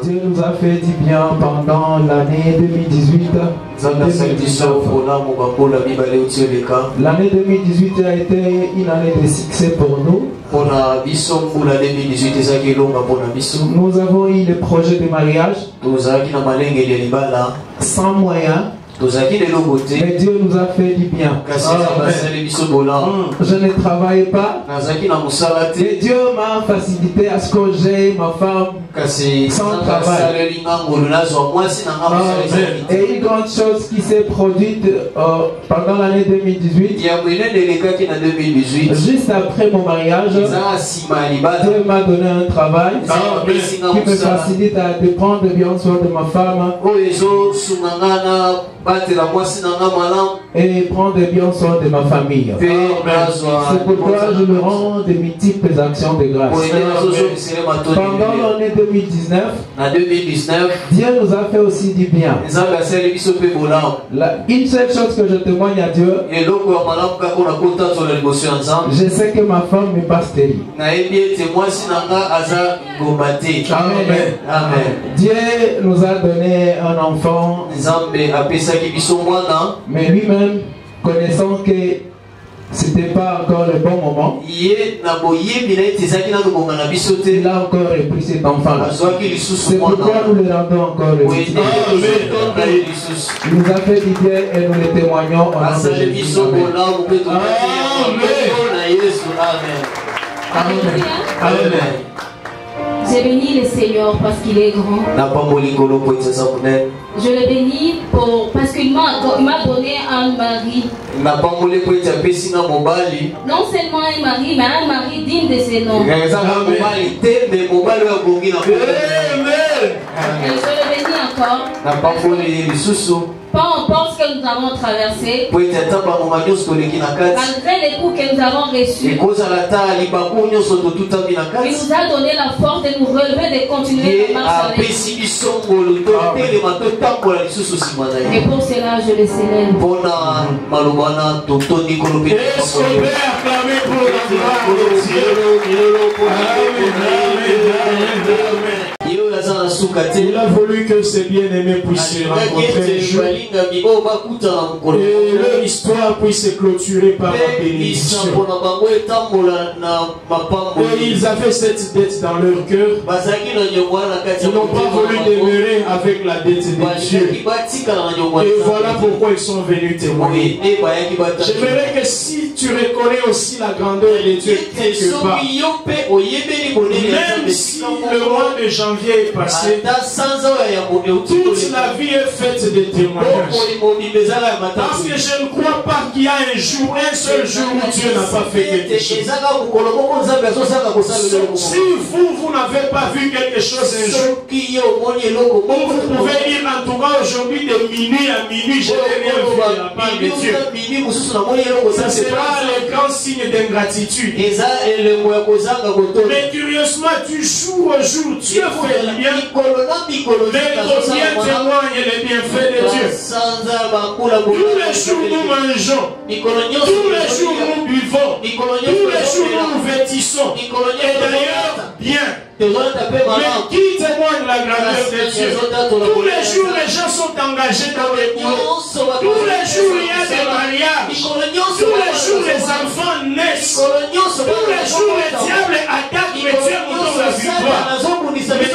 Dieu nous a fait du bien pendant l'année 2018. L'année 2018 a été une année de succès pour nous. Nous avons eu le projet de mariage sans moyens. Mais Dieu nous a fait du bien. Je ne travaille pas. Mais Dieu m'a facilité à ce que j'ai ma femme sans travail. Et une grande chose qui s'est produite pendant l'année 2018, juste après mon mariage, Dieu m'a donné un travail qui me facilite à prendre bien soin de ma femme et prendre bien soin de ma famille. C'est pourquoi je me rends de multiples actions de grâce. Pendant l'année 2019, Dieu nous a fait aussi du bien. Une seule chose que je témoigne à Dieu, je sais que ma femme n'est pas stérile. Amen. Dieu nous a donné un enfant, mais lui-même, connaissant que ce n'était pas encore le bon moment, il a encore repris cet enfant-là. C'est pourquoi nous le rendons encore le Dieu. Il nous a fait du bien et nous le témoignons en nom de Jésus. Amen. J'ai béni le Seigneur parce qu'il est grand. Je le bénis parce qu'il m'a donné un mari. Non seulement un mari, mais un mari digne de ses noms. Et je le bénis encore. Peu importe ce que nous avons traversé, malgré les coups que nous avons reçus, il nous a donné la force de nous relever, de continuer la marche avec lui. Et pour cela, je le célèbre. Est-ce qu'on peut acclamer pour la gloire de Dieu? Amen. Il a voulu que ses bien-aimés puissent se rencontrer un jour et leur histoire puisse se clôturer par la bénédiction. Et ils avaient cette dette dans leur cœur. Ils n'ont pas voulu demeurer avec la dette de Dieu. Et voilà pourquoi ils sont venus témoigner. J'aimerais que si tu reconnais aussi la grandeur de Dieu quelque part, même si le mois de janvier est passé, toute la vie est faite de témoignages. Parce que je ne crois pas qu'il y a un seul jour où Dieu n'a pas fait quelque chose. Si vous n'avez pas vu quelque chose un jour, vous pouvez dire en tout cas aujourd'hui de minuit à minuit, je n'ai rien vu de la part de Dieu. Ça sera le grand signe d'ingratitude. Mais curieusement, du jour au jour, Dieu fait le bien. Mais combien témoignent les bienfaits de Dieu? Tous les jours nous mangeons, tous les jours nous buvons, tous les jours nous vêtissons. Et d'ailleurs, bien. Mais qui témoigne la grandeur de Dieu? Tous les jours les gens sont engagés dans les cours. Tous les jours il y a des mariages. Tous les jours les enfants naissent. Tous les jours le diable attaque, mais Dieu nous donne la victoire. Mais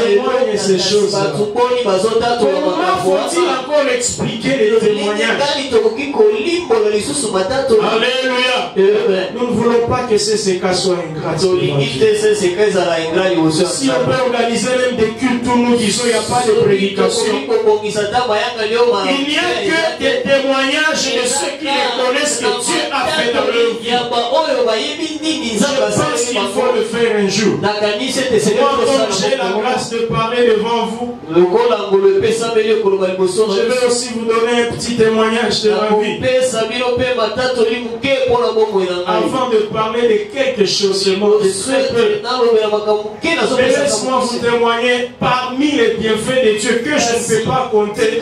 témoigne ces choses. Comment faut-il encore expliquer les témoignages? Alléluia. Nous ne voulons pas que ces cas soient ingrats. Si on peut organiser même des cultes où nous disons qu'il n'y a pas de prédication, il n'y a que des témoignages de ceux qui reconnaissent que Dieu a fait dans leur vie. Je pense qu'il faut le faire un jour. Moi, comme j'ai la grâce de parler devant vous, je vais aussi vous donner un petit témoignage de ma vie. Avant de parler de quelque chose seulement, de très peu. Laisse-moi vous témoigner parmi les bienfaits de Dieu que je ne peux pas compter.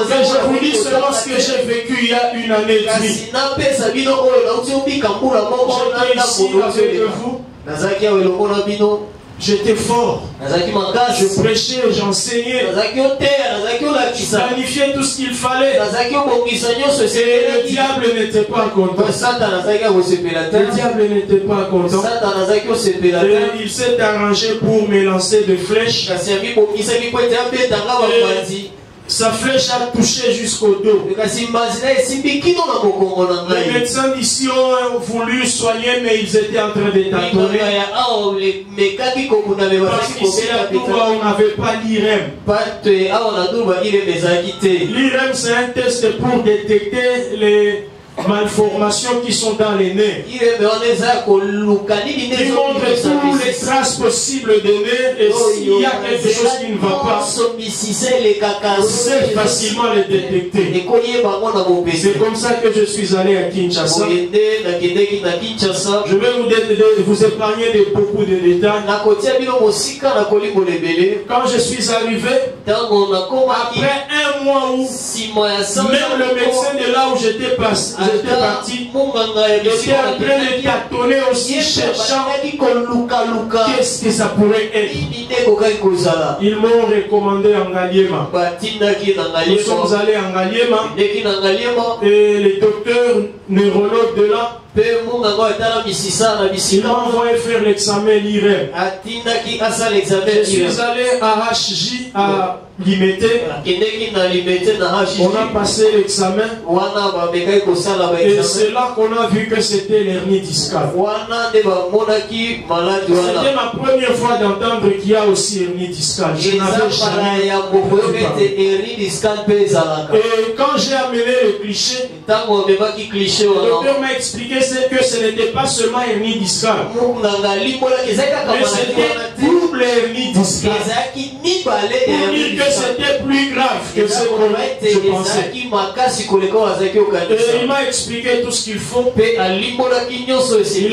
Je vous dis seulement ce que j'ai vécu il y a une année et demie. J'étais ici avec vous. J'étais fort. Je prêchais, j'enseignais. Je planifiais tout ce qu'il fallait. Et le diable n'était pas content. Le diable n'était pas content. Et il s'est arrangé pour me lancer des flèches. Sa flèche a touché jusqu'au dos. Les médecins d'ici ont voulu soigner, mais ils étaient en train de tâtonner. Parce qu'ici à Touba, on n'avait pas l'IREM. L'IREM, c'est un test pour détecter les malformations qui sont dans les nez. Il montre toutes les traces possibles des nez, et s'il y a quelque chose qui ne va pas, on sait facilement les détecter. C'est comme ça que je suis allé à Kinshasa. Je vais vous épargner de beaucoup de détails. Quand je suis arrivé, après un mois où même le médecin de là où j'étais parti, j'étais en train de tâtonner aussi, cherchant qu'est-ce que ça pourrait être. Ils m'ont recommandé Ngaliema. Nous sommes allés à Ngaliema et les docteurs neurologues de là, ils m'ont envoyé faire l'examen l'IREM. Je suis allé à HJ à Limité. On a passé l'examen et c'est là qu'on a vu que c'était l'hernie discale. C'était ma première fois d'entendre qu'il y a aussi hernie discale. Je n'avais jamais entendu. Et quand j'ai amené le cliché, le docteur m'a expliqué que ce n'était pas seulement hernie discale, mais c'était double hernie discale. Pour dire que c'était plus grave que ce que je pensais. Et il m'a expliqué tout ce qu'il faut. Il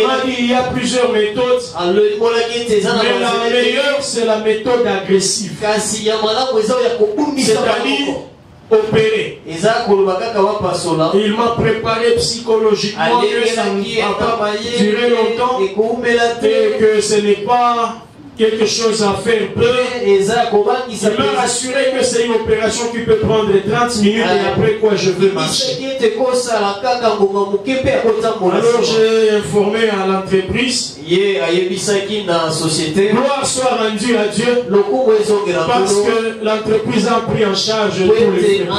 m'a dit il y a plusieurs méthodes, mais la meilleure c'est la méthode agressive, c'est-à-dire opérer. Il m'a préparé psychologiquement que ça ne va pas durer longtemps et que ce n'est pas quelque chose à faire peu. Il m'a rassuré que c'est une opération qui peut prendre 30 minutes et après quoi je veux marcher. Alors j'ai informé à l'entreprise. Gloire soit rendue à Dieu parce que l'entreprise a pris en charge tous les frais.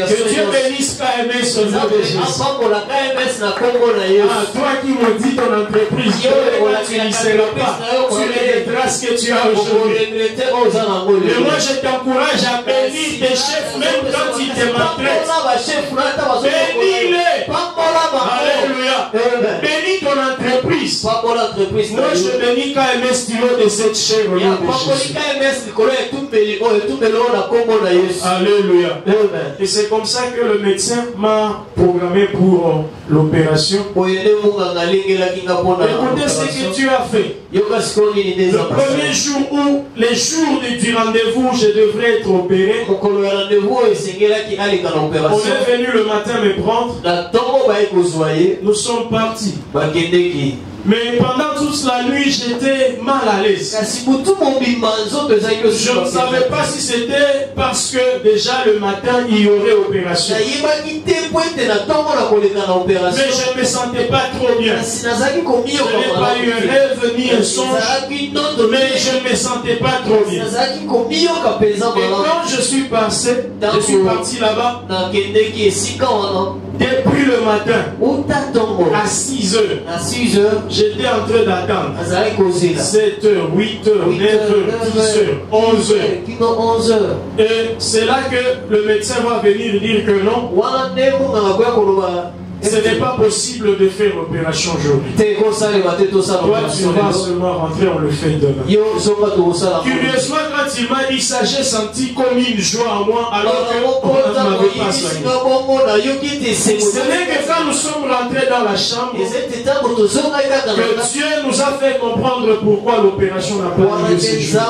Que Dieu bénisse KMS au nom de Jésus. Toi qui me dis ton entreprise, tu n'y seras pas. Tu les traces que tu as aujourd'hui. Et moi je t'encourage à bénir tes chefs même quand ils te maltraitent. Bénis-les. Alléluia. Bénis ton entreprise. Moi je bénis KMS stylo de cette chair au nom de Jésus. Alléluia. Et c'est comme ça que le médecin m'a programmé pour l'opération. Écoutez ce que tu as fait. Le premier jour où, les jours du rendez-vous, je devrais être opéré. On est venu le matin me prendre. Nous sommes partis. Mais pendant toute la nuit, j'étais mal à l'aise. Je ne savais pas si c'était parce que déjà le matin, il y aurait opération. Mais je ne me sentais pas trop bien. Je n'ai pas eu un rêve ni un songe. Mais je ne me sentais pas trop bien. Et quand je suis parti là-bas, depuis le matin, à 6 heures, j'étais en train d'attendre. 7 h, 8 h, 9 h, 10 h, 11 h. Et c'est là que le médecin va venir dire que non. Ce n'est pas possible de faire l'opération aujourd'hui. Toi, tu vas seulement rentrer, on le fait demain. Curieusement, quand il m'a dit ça, j'ai senti comme une joie en moi, alors qu'on ne m'avait pas soigné. Ce n'est que quand nous sommes rentrés dans la chambre que Dieu nous a fait comprendre pourquoi l'opération n'a pas lieu ce jour.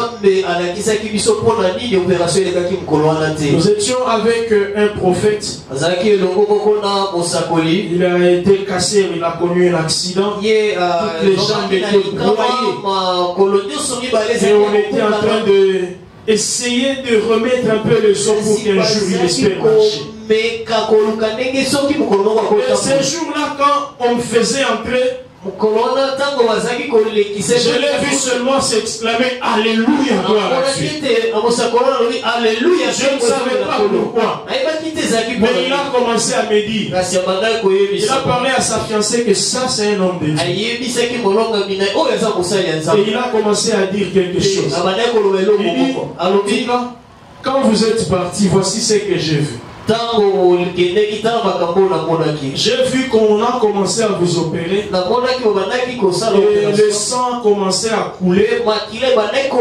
Nous étions avec un prophète. il a été cassé, il a connu un accident. Toutes les jambes étaient broyées. Et on était en train d'essayer de remettre un peu le son pour qu'un jour il espère marcher. Et ces jours-là, quand on me faisait entrer, je l'ai vu seulement s'exclamer Alléluia, gloire à Dieu. Je ne savais pas pourquoi. Mais il a commencé à me dire, il a parlé à sa fiancée que ça c'est un homme de Dieu. Et il a commencé à dire quelque chose. Il dit, quand vous êtes parti, voici ce que j'ai vu. J'ai vu qu'on a commencé à vous opérer et le sang a commencé à couler et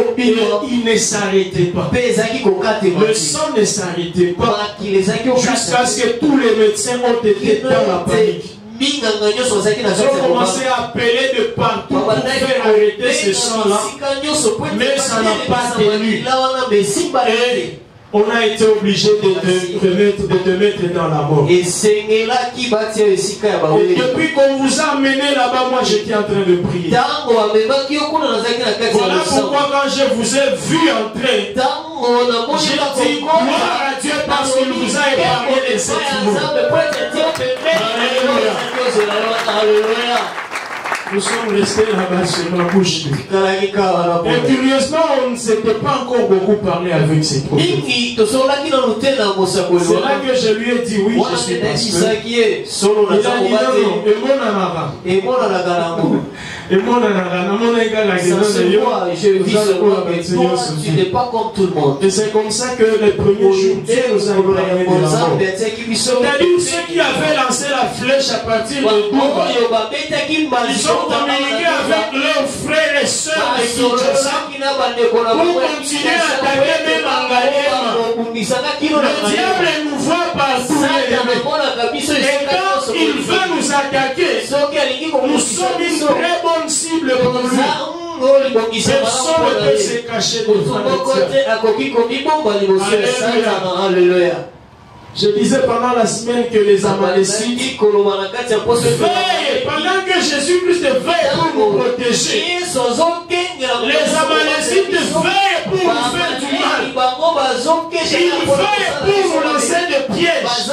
il ne s'arrêtait pas. Le sang ne s'arrêtait pas jusqu'à ce que tous les médecins ont été dans la panique. Ils ont commencé à appeler de partout pour faire arrêter ce sang-là, mais ça n'a pas tenu. Et on a été obligé de te mettre dans la mort. Et depuis qu'on vous a amené là-bas, moi j'étais en train de prier. Voilà pourquoi quand je vous ai vu entrer, j'ai dit gloire à Dieu parce qu'il vous a épargné de cette mort. Alléluia. Nous sommes restés là-bas sur ma bouche. Et curieusement, on ne s'était pas encore beaucoup parlé avec ces prophètes. C'est là que je lui ai dit oui, je suis pasteur. Il a dit non, et mon tu n'es pas comme tout le monde. Et c'est comme ça que les premiers jours, Dieu nous a épargné de la mort. C'est-à-dire ceux qui avaient lancé la flèche à partir de Touba, ils ont communiqué avec leurs frères et sœurs de Kinshasa pour continuer à attaquer même en Galiema. Le diable nous voit partout. Et quand il veut nous attaquer, nous sommes une très bonne cible pour lui. Personne ne peut se cacher devant le diable. Alléluia. Je disais pendant la semaine que les Amalécites veillent, pendant que Jésus-Christ veille pour nous protéger, les Amalécites veillent pour nous faire du mal. Ils veillent pour nous lancer des pièges.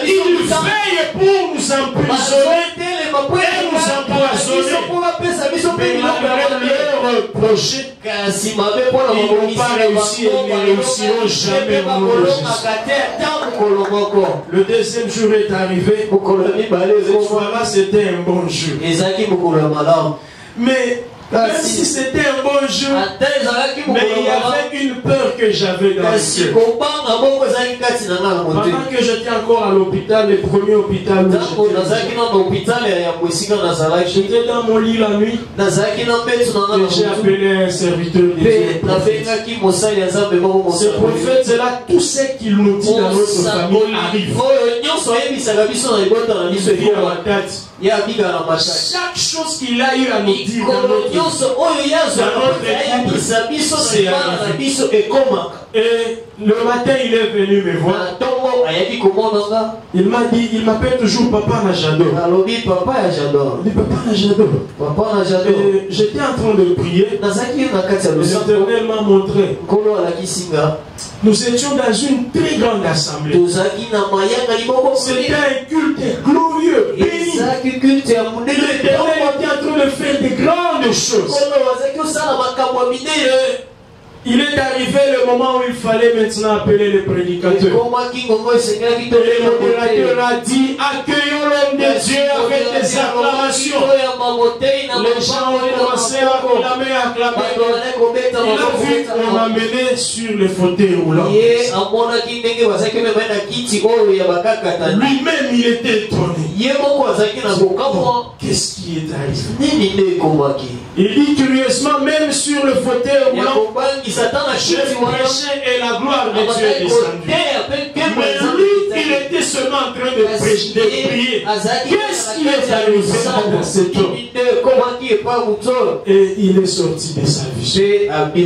Ils veillent pour nous emprisonner et nous empoisonner. Mais malgré leur projet, ils n'ont pas réussi et ils ne réussiront jamais au nom de Jésus. Le deuxième jour est arrivé. Cette fois-là, c'était un bon jour. Mais même si c'était un bon jour, mais il y avait une peur que j'avais dans le cœur. Pendant que j'étais encore à l'hôpital, le premier hôpital où j'étais dans mon lit la nuit, et j'ai appelé un serviteur de Dieu. Ce prophète, c'est là tout ce qu'il nous dit dans notre famille arrive. Il se dit à la tête. Chaque chose qu'il a eu à nous dire dans notre et le matin il est venu me voir. Il m'a dit, il m'appelle toujours Papa Najado. Il dit Papa Najado. J'étais en train de prier. L'Éternel m'a montré. Nous étions dans une très grande assemblée. C'était un culte glorieux, béni. L'Éternel était en train de faire de grandes choses. Il est arrivé le moment où il fallait maintenant appeler le prédicateur. Et le modérateur a dit, accueillons l'homme de Dieu avec des acclamations. Les gens ont commencé à acclamer. Il a vu qu'on m'a mené sur le fauteuil roulant. Lui-même, il était étonné. Qu'est-ce qui est arrivé? Il dit curieusement, même sur le fauteuil roulant, je prêchais et la gloire de Dieu est descendue. Mais lui, il était seulement en train de prier. Qu'est-ce qui est arrivé dans cet homme? Et il est sorti de sa vision. Il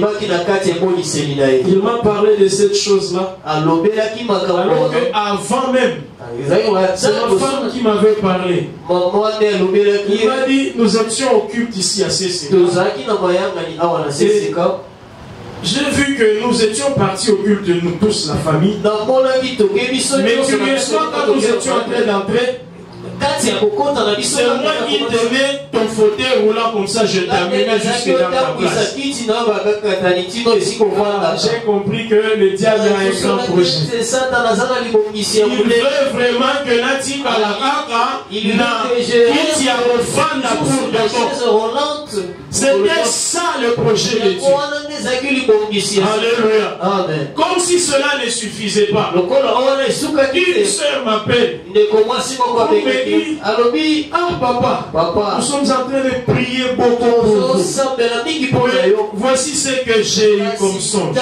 m'a parlé de cette chose-là. Alors qu'avant même, c'est ma femme qui m'avait parlé. Il m'a dit, nous étions au culte ici à CC. J'ai vu que nous étions partis au culte de nous tous, la famille. Mais curieusement, quand nous étions en train d'entrer, c'est moi qui tenais ton fauteuil roulant comme ça, je t'amenais jusque dans ta place. J'ai compris que le diable a un grand projet. Il veut vraiment que Nati Balakaka qui a refait la cour d'abord. C'était ça le projet de Dieu. Alléluia. Comme si cela ne suffisait pas. Une sœur m'appelle. Ah papa, nous sommes en train de prier beaucoup pour vous. Voici ce que j'ai eu comme songe.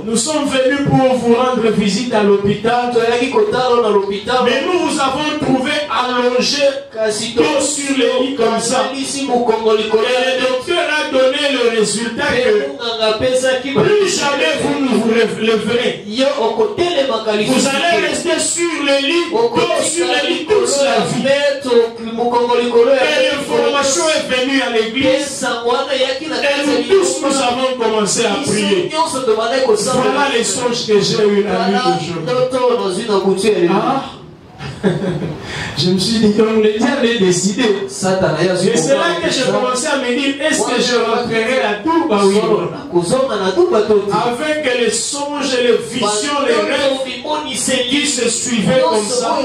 Nous sommes venus pour vous rendre visite à l'hôpital. Mais nous vous avons trouvé allongé sur les lits comme ça. Et le docteur a donné le résultat que plus jamais vous ne vous lèverez. Vous allez rester sur les lits, sur les lits toute la vie. Et l'information est venue à l'église. Et nous tous nous avons commencé à prier. Voilà les songes que j'ai eu la nuit d'aujourd'hui. Je me suis dit, donc le diable est décidé. Et c'est là que j'ai commencé à me dire, est-ce que je rentrerai à Touba, oui, avec les songes, les visions, les rêves qui se suivaient comme ça.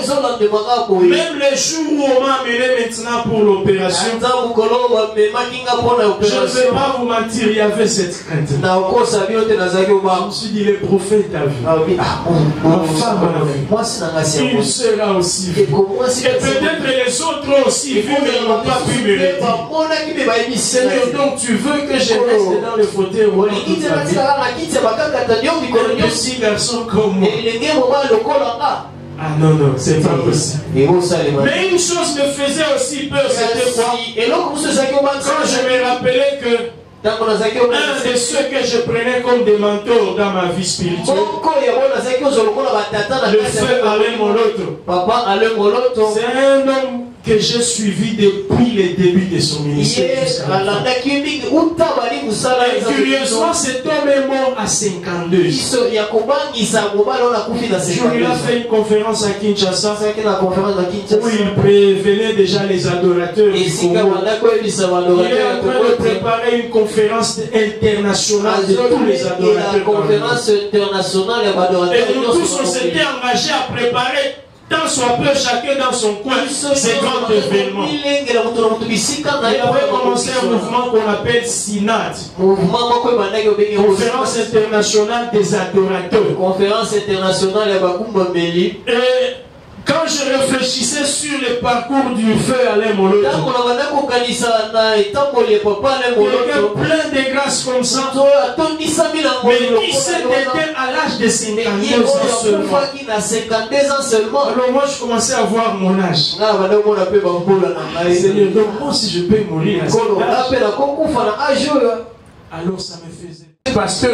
Même les jours où on m'a amené maintenant pour l'opération, je ne vais pas vous mentir, il y avait cette crainte. Je me suis dit, le prophète a vu. Ma femme a vu. Une sœur a aussi vu. Et peut-être les autres aussi vu, mais ils n'ont pas pu me le dire. Seigneur, donc tu veux que je reste dans le fauteuil roulant toute la vie. Et le petit garçon comme moi. Ah non, c'est pas possible. Mais une chose me faisait aussi peur, c'était quoi? Quand je me rappelais que un de ceux que je prenais comme des mentors dans ma vie spirituelle, le frère Alain Moloto, c'est un homme que j'ai suivi depuis le début de son ministère. Et curieusement, cet homme est mort à 52. Il a fait une conférence à Kinshasa où il prévenait déjà les adorateurs du Congo. Il est en train de préparer une conférence internationale de tous les adorateurs. Et nous tous, on s'était engagés à préparer tant soit peu chacun dans son coin ces grands événements. Il avait commencé un mouvement qu'on appelle SINAD, Conférence internationale des adorateurs. Et quand je réfléchissais sur le parcours du feu Alain Moloto, il y avait plein de grâces comme ça. Mais il s'est éteint à l'âge de 52 ans seulement. Alors moi je commençais à voir mon âge. Seigneur, donc moi si je peux mourir à cet âge, alors ça me faisait. Pasteur,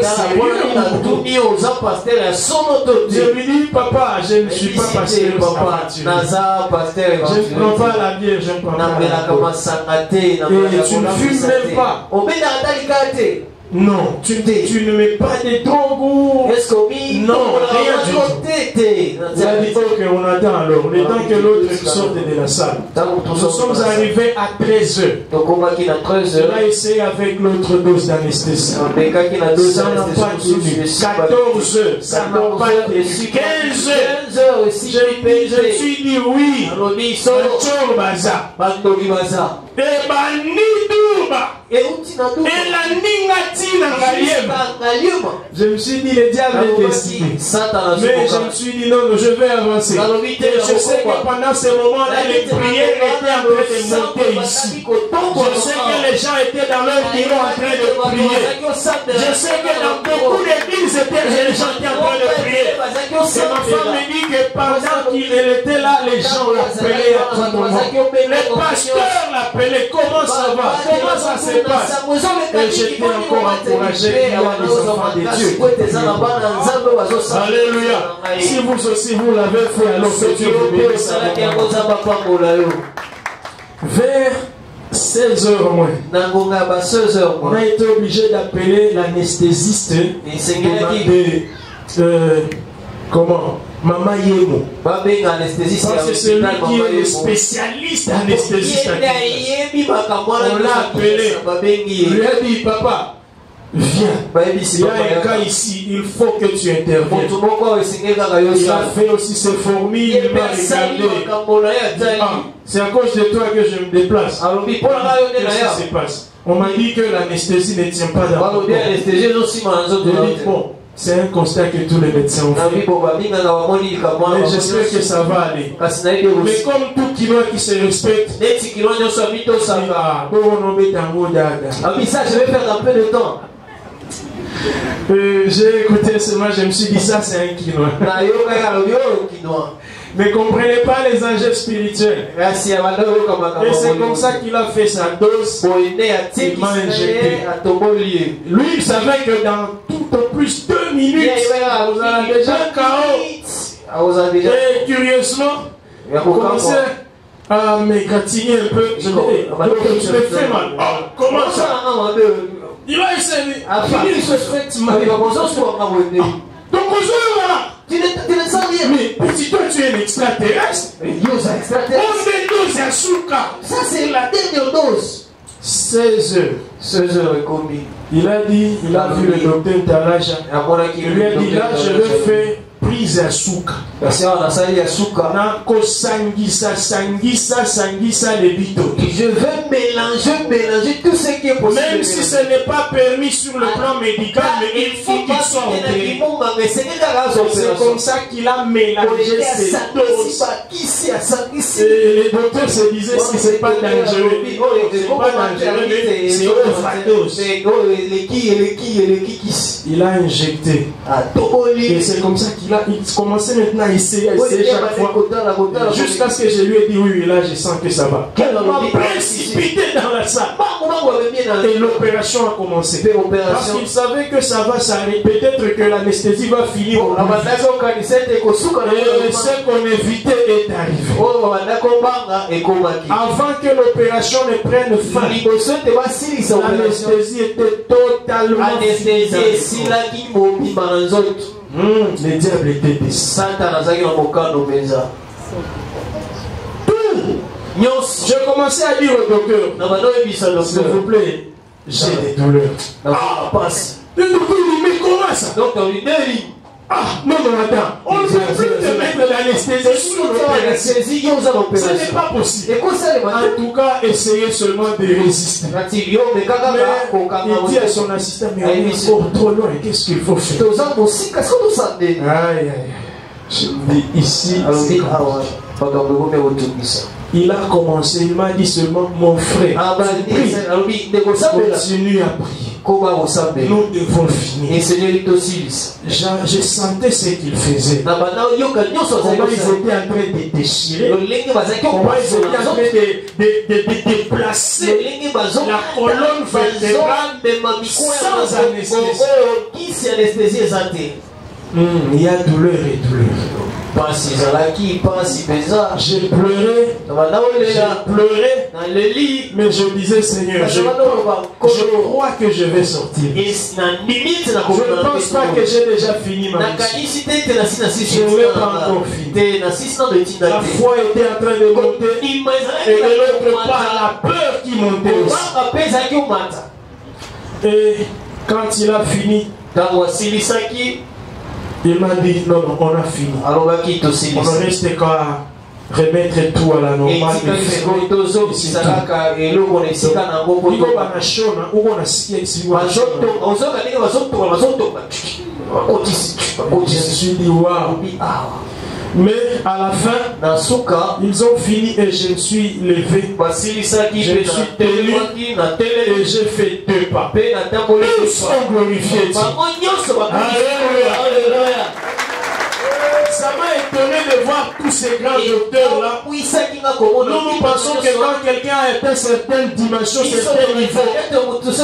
je lui dis, papa, je ne suis pas pasteur. Je ne prends pas la bière, je ne prends pas la et tu ne fumes même pas. Non, tu ne mets pas de drogue. Non, rien du tout. Il a dit, ok, on attend alors. Le temps que l'autre sorte de la salle. Nous sommes arrivés à 13h. On a essayé avec l'autre dose d'anesthésie. Ça n'a pas tenu. 14h, ça n'a pas tenu. 15h, je suis dit oui. Et Banidouba. Et la Ningati Nangaliema. Je me suis dit, le diable est décidé. Mais je me suis dit, non, je vais avancer. Et je sais que pendant ce moment-là, les prières étaient en train de monter ici. Je sais que les gens étaient dans leur bureau en train de prier. Je sais que dans beaucoup d'églises, les gens étaient en train de prier. Et ma femme me dit, que pendant qu'il était là, les gens l'appelaient à tout moment. Les pasteurs l'appelaient. Comment ça va? Comment ça se passe? Et j'étais encore encouragé. Il y a les enfants de Dieu. Alléluia. Si vous aussi vous l'avez fait, alors que Dieu vous bénisse. Vers 16h moins, on a été obligé d'appeler l'anesthésiste comment? Maman Yemo. Parce que c'est celui qui est le spécialiste anesthésiste. On l'a appelé. Il lui a dit, papa, viens. Il y a un cas ici, il faut que tu interviennes. Il a fait aussi ses fourmis, il m'a regardé. C'est à cause de toi que je me déplace. Qu'est-ce qui se passe? On m'a dit que l'anesthésie ne tient pas dans le corps. Bon, c'est un constat que tous les médecins ont fait. Mais j'espère que ça va aller. Mais comme tout Kinois qui se respecte, ça, je vais faire un peu de temps. J'ai écouté seulement, je me suis dit ça c'est un Kinois. Ne comprenez pas les enjeux spirituels. Et c'est comme ça qu'il a fait sa dose. Il m'a injecté. Lui, il savait que dans tout au plus 2 minutes, vous avez déjà KO. Et curieusement, vous commencez à m'égratigner un peu. Je me fais mal. Comment ça? Il va essayer. Il se fait mal. Donc voilà. Tu ne sens rien. Mais petit toi tu es un extraterrestre. On dose à Souka. Ça c'est la dernière dose. 16 heures. 16 heures et combien? Il a dit, il a vu le docteur Taraja. Il lui a dit là je vais faire prise à Souka. Sangisa les bidons. Je vais mélanger tout ce qui est possible. Même si ce n'est pas permis sur le plan médical, mais il faut qu'il soit opéré. C'est comme ça qu'il a mélangé ces doses. Et les docteurs se disaient que ce n'est pas dangereux. C'est pas dangereux, mais c'est overdose. Il a injecté. Et c'est comme ça qu'il a commencé maintenant à essayer chaque fois. Jusqu'à ce que je lui ai dit oui, là je sens que ça va. Il m'a précipité dans la salle. Et l'opération a commencé. Parce qu'il savait que ça va s'arrêter. Peut-être que l'anesthésie va finir. Et ce qu'on évitait est arrivé. Avant que l'opération ne prenne fin, l'anesthésie était totalement finie. Le diable était déçu. Je commençais à dire au docteur, s'il vous plaît, j'ai des douleurs. Le docteur dit, mais comment ça? Ah, non, attends. On ne peut plus te mettre l'anesthésie sur l'opération. Ce n'est pas possible. En tout cas, essayez seulement de résister. Mais il dit à son assistant, mais on est encore trop loin. Qu'est-ce qu'il faut faire? Aïe, aïe. Je me dis, ici, il a commencé, il m'a dit seulement, mon frère, continue à prier. Nous devons finir. Je sentais ce qu'il faisait. Comment ils étaient en train de déchirer. Comment ils étaient en train de déplacer la colonne vertébrale sans anesthésie. Il y a douleur et douleur. J'ai pleuré dans le lit, mais je disais Seigneur, je crois que je vais sortir. Je ne pense pas que j'ai déjà fini ma mission. Je ne l'ai pas encore fini. La foi était en train de monter et de l'autre part la peur qui montait aussi. Et quand il a fini, il m'a dit non, on a fini. On ne reste qu'à remettre tout à la normale. Je me suis dit waouh. Mais à la fin, ils ont fini et je me suis levé. Je me suis tenu et j'ai fait 2 pas. Tous sont glorifiés. Alléluia. Ça m'a étonné de voir tous ces grands docteurs-là, nous pensons que quand quelqu'un a atteint certaines dimensions, certains niveaux,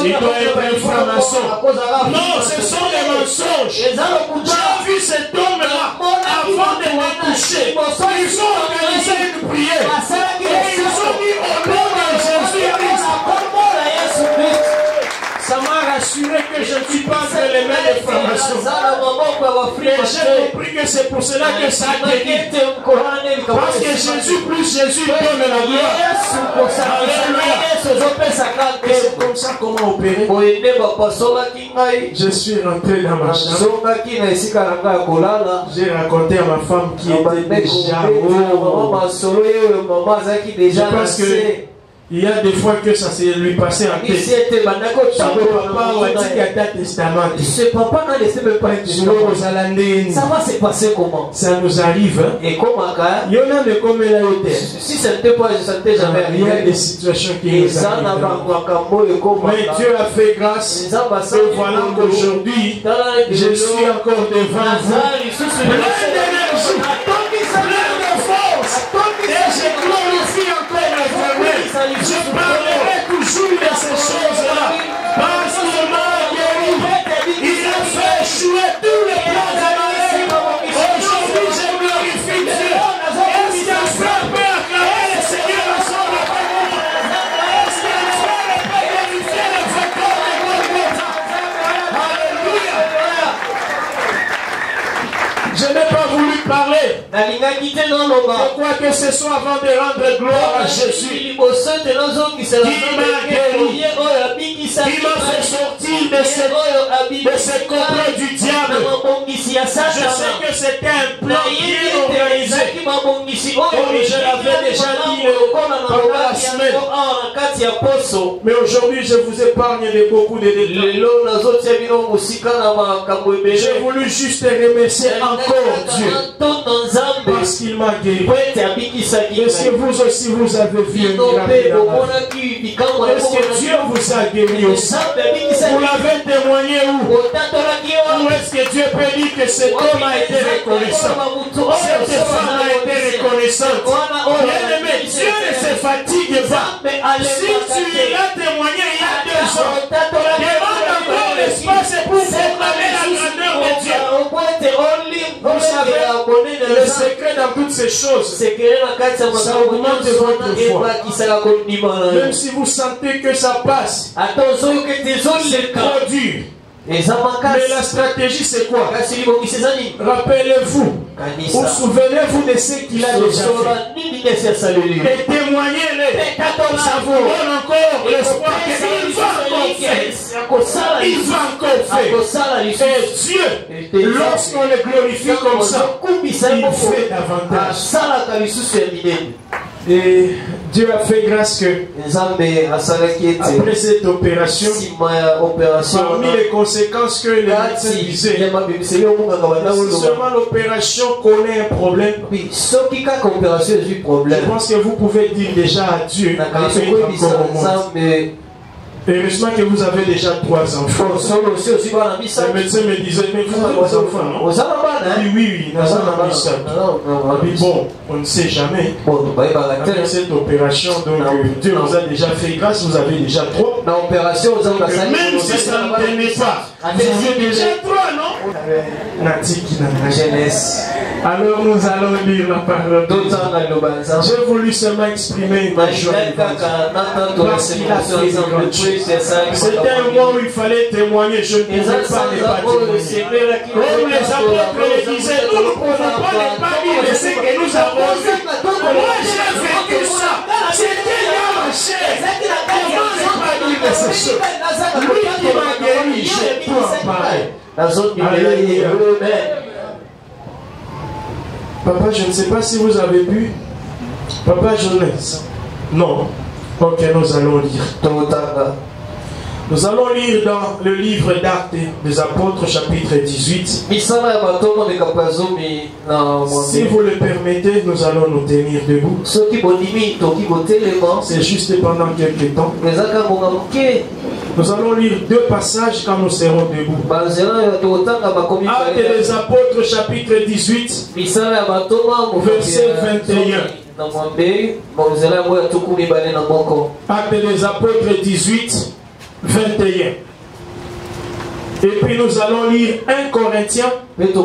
il doit être un franc-maçon. Non, ce sont des mensonges. J'ai vu cet homme-là, avant de me toucher, ils ont organisé une prière. Et ils ont dit au nom de Jésus-Christ. Ça m'a rassuré que je ne suis pas entre les mains des francs-maçons. Et j'ai compris que c'est pour cela que ça a guéri. Parce que Jésus plus Jésus donne la gloire. Alléluia. Et c'est comme ça qu'on m'a opéré. Je suis rentré dans ma chambre. J'ai raconté à ma femme qui était déjà je pense que il y a des fois que ça s'est lui passé en tête. Papa a dit qu'il y a un testament. Ce papa n'a laissé même pas un testament. Ça va se passer comment? Ça nous arrive. Et comment? Il y en a des comme là. Si ce n'était pas, je ne sentais jamais. Il y a des situations qui nous arrivent. Mais Dieu a fait grâce. Et voilà qu'aujourd'hui, je suis encore devant vous. Plein d'énergie, plein de force. Et je glorifie encore l'éternel. Je parlerai toujours de ces choses-là. Parce qu'il m'a guéri. Il a fait échouer tous les plans de malheur. Aujourd'hui, je glorifie Dieu. Est-ce qu'il y a un frère peut acclamer le Seigneur à son appel? Est-ce qu'il y a un frère peut glorifier le vainqueur de Golgotha? Alléluia. Je n'ai pas voulu parler. Pourquoi que ce soit avant de rendre gloire à Jésus qui m'a guéri, qui m'a fait sortir de ce complot du diable. Je sais que c'était un plan bien organisé. Comme je l'avais déjà dit pendant la semaine. Mais aujourd'hui, je vous épargne de beaucoup de détails. J'ai voulu juste remercier encore Dieu parce qu'il m'a guéri. Est-ce que vous aussi vous avez vu un miracle dans la vie? Est-ce que Dieu vous a guéri aussi? Vous l'avez témoigné où? Ou est-ce que Dieu peut dire que cet homme a été reconnaissant? Cette femme a été reconnaissante. Bien-aimé, Dieu ne se fatigue pas. Si tu l'as témoigné il y a 2 ans, demande encore l'espace pour proclamer la grandeur de Dieu. Vous savez, le secret dans toutes ces choses, ça augmente votre foi. Même si vous sentez que ça passe, c'est trop dur. Mais la stratégie c'est quoi? Rappelez-vous, ou souvenez-vous de ce qu'il a déjà fait. Et témoignez-le. Ça vous donne encore l'espoir qu'il va encore faire. Et Dieu, lorsqu'on le glorifie comme ça, il fait davantage. Et Dieu a fait grâce que après cette opération, parmi les conséquences que les médecins disaient, si seulement l'opération connaît un problème, je pense que vous pouvez dire déjà à Dieu encore au monde. Heureusement que vous avez déjà 3 enfants. Le médecin me disait, mais vous avez des enfants, non? Oui, nous avons mis ça. Bon, on ne sait jamais. Après cette opération, donc Dieu vous a déjà fait grâce, vous avez déjà 3. Même si ça ne tenait pas, vous avez déjà 3, non? Jeunesse. Alors nous allons lire la parole. J'ai voulu seulement exprimer ma joie. Parce qu'il a fait grand chose. C'était un mois où il fallait témoigner. Je ne pouvais pas ne pas témoigner. Comme les apôtres le disaient, nous ne pouvons pas ne pas dire ce que nous avons vu. Moi j'ai vécu ça. C'était dans ma chair. Comment ne pas dire ces choses? Lui qui m'a guéri, je peux en parler. Alléluia. Papa, je ne sais pas si vous avez bu. Papa Jonas. Non. Ok, nous allons lire. Nous allons lire dans le livre d'Actes des Apôtres, chapitre 18. Si vous le permettez, nous allons nous tenir debout. C'est juste pendant quelques temps. Nous allons lire deux passages quand nous serons debout. Actes des Apôtres, chapitre 18, verset 21. Actes des Apôtres 18, 21. Et puis nous allons lire 1 Corinthiens, chapitre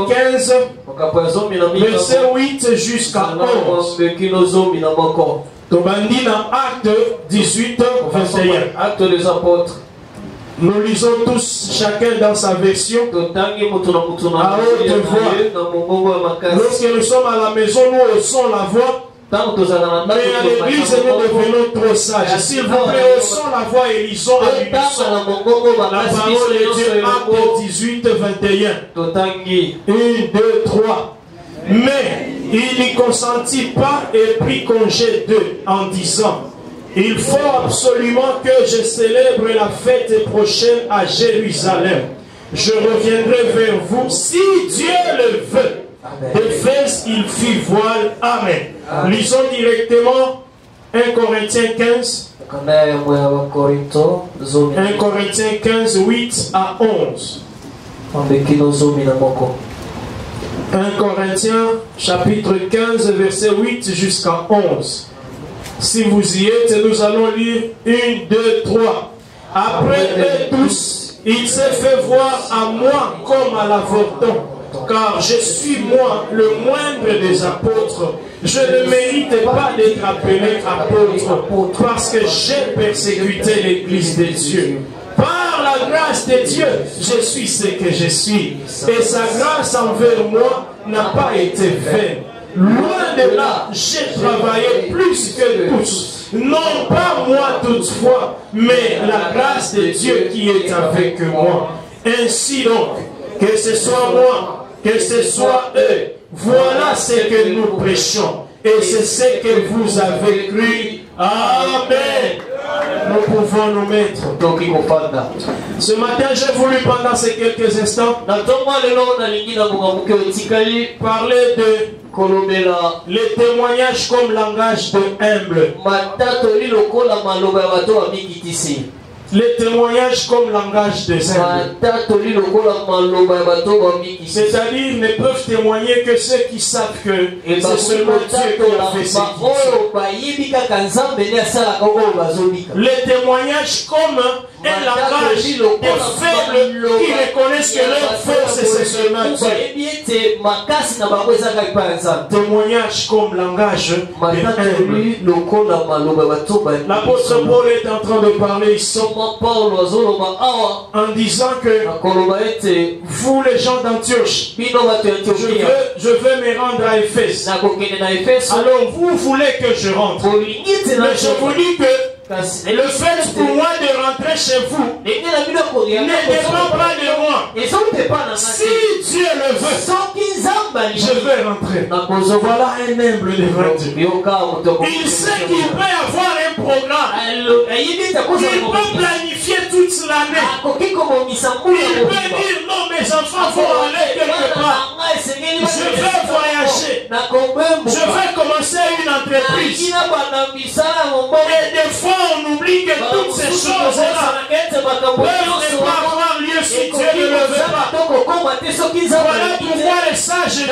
15, verset 8 jusqu'à 11. Tobandina, Acte 18, 21. Acte des Apôtres. Nous lisons tous, chacun dans sa version, à haute voix. Lorsque nous sommes à la maison, nous haussons la voix. Mais à l'église, nous devenons trop sages. S'il vous plaît, haussons la voix et lisons à l'unisson la parole de Dieu. Acte 18, 21. 1, 2, 3. Mais il n'y consentit pas et prit congé d'eux en disant: il faut absolument que je célèbre la fête prochaine à Jérusalem. Je reviendrai vers vous si Dieu le veut. D'Éphèse, il fit voile. Amen. Lisons directement 1 Corinthiens 15. 1 Corinthiens 15, 8 à 11. 1 Corinthiens chapitre 15, verset 8 jusqu'à 11. Si vous y êtes, nous allons lire 1, 2, 3. Après eux tous, il s'est fait voir à moi comme à l'avorton, car je suis moi le moindre des apôtres. Je ne mérite pas d'être appelé apôtre, parce que j'ai persécuté l'Église de Dieu. Par la grâce de Dieu, je suis ce que je suis. Et sa grâce envers moi n'a pas été vaine. Loin de là, j'ai travaillé plus que tous. Non pas moi toutefois, mais la grâce de Dieu qui est avec moi. Ainsi donc, que ce soit moi, que ce soit eux, voilà ce que nous prêchons. Et c'est ce que vous avez cru. Amen. Nous pouvons nous mettre. Ce matin, j'ai voulu pendant ces quelques instants parler de les témoignages comme langage de humble. Les témoignages comme langage de humble. C'est-à-dire, ne peuvent témoigner que ceux qui savent que c'est seulement Dieu qui a fait ce qu'il fait. Les témoignages comme un langage des faibles qui reconnaissent que leur force c'est seulement Dieu. Témoignage comme langage de humble. L'apôtre Paul est en train de parler ici en disant que vous les gens d'Antioche, je veux me rendre à Éphèse. Alors vous voulez que je rentre, mais je vous dis que le fait pour moi de rentrer chez vous ne dépend pas de moi. Si Dieu le veut, je vais rentrer. Voilà un humble devant Dieu. Il sait qu'il peut avoir un programme. Il peut planifier toute l'année. Il peut dire non, mes enfants vont aller quelque part. Je vais voyager. Je vais commencer une entreprise. Et des fois on oublie que toutes ces choses-là peuvent ne pas avoir lieu si Dieu ne le veut pas. Voilà pourquoi les sages disent il y a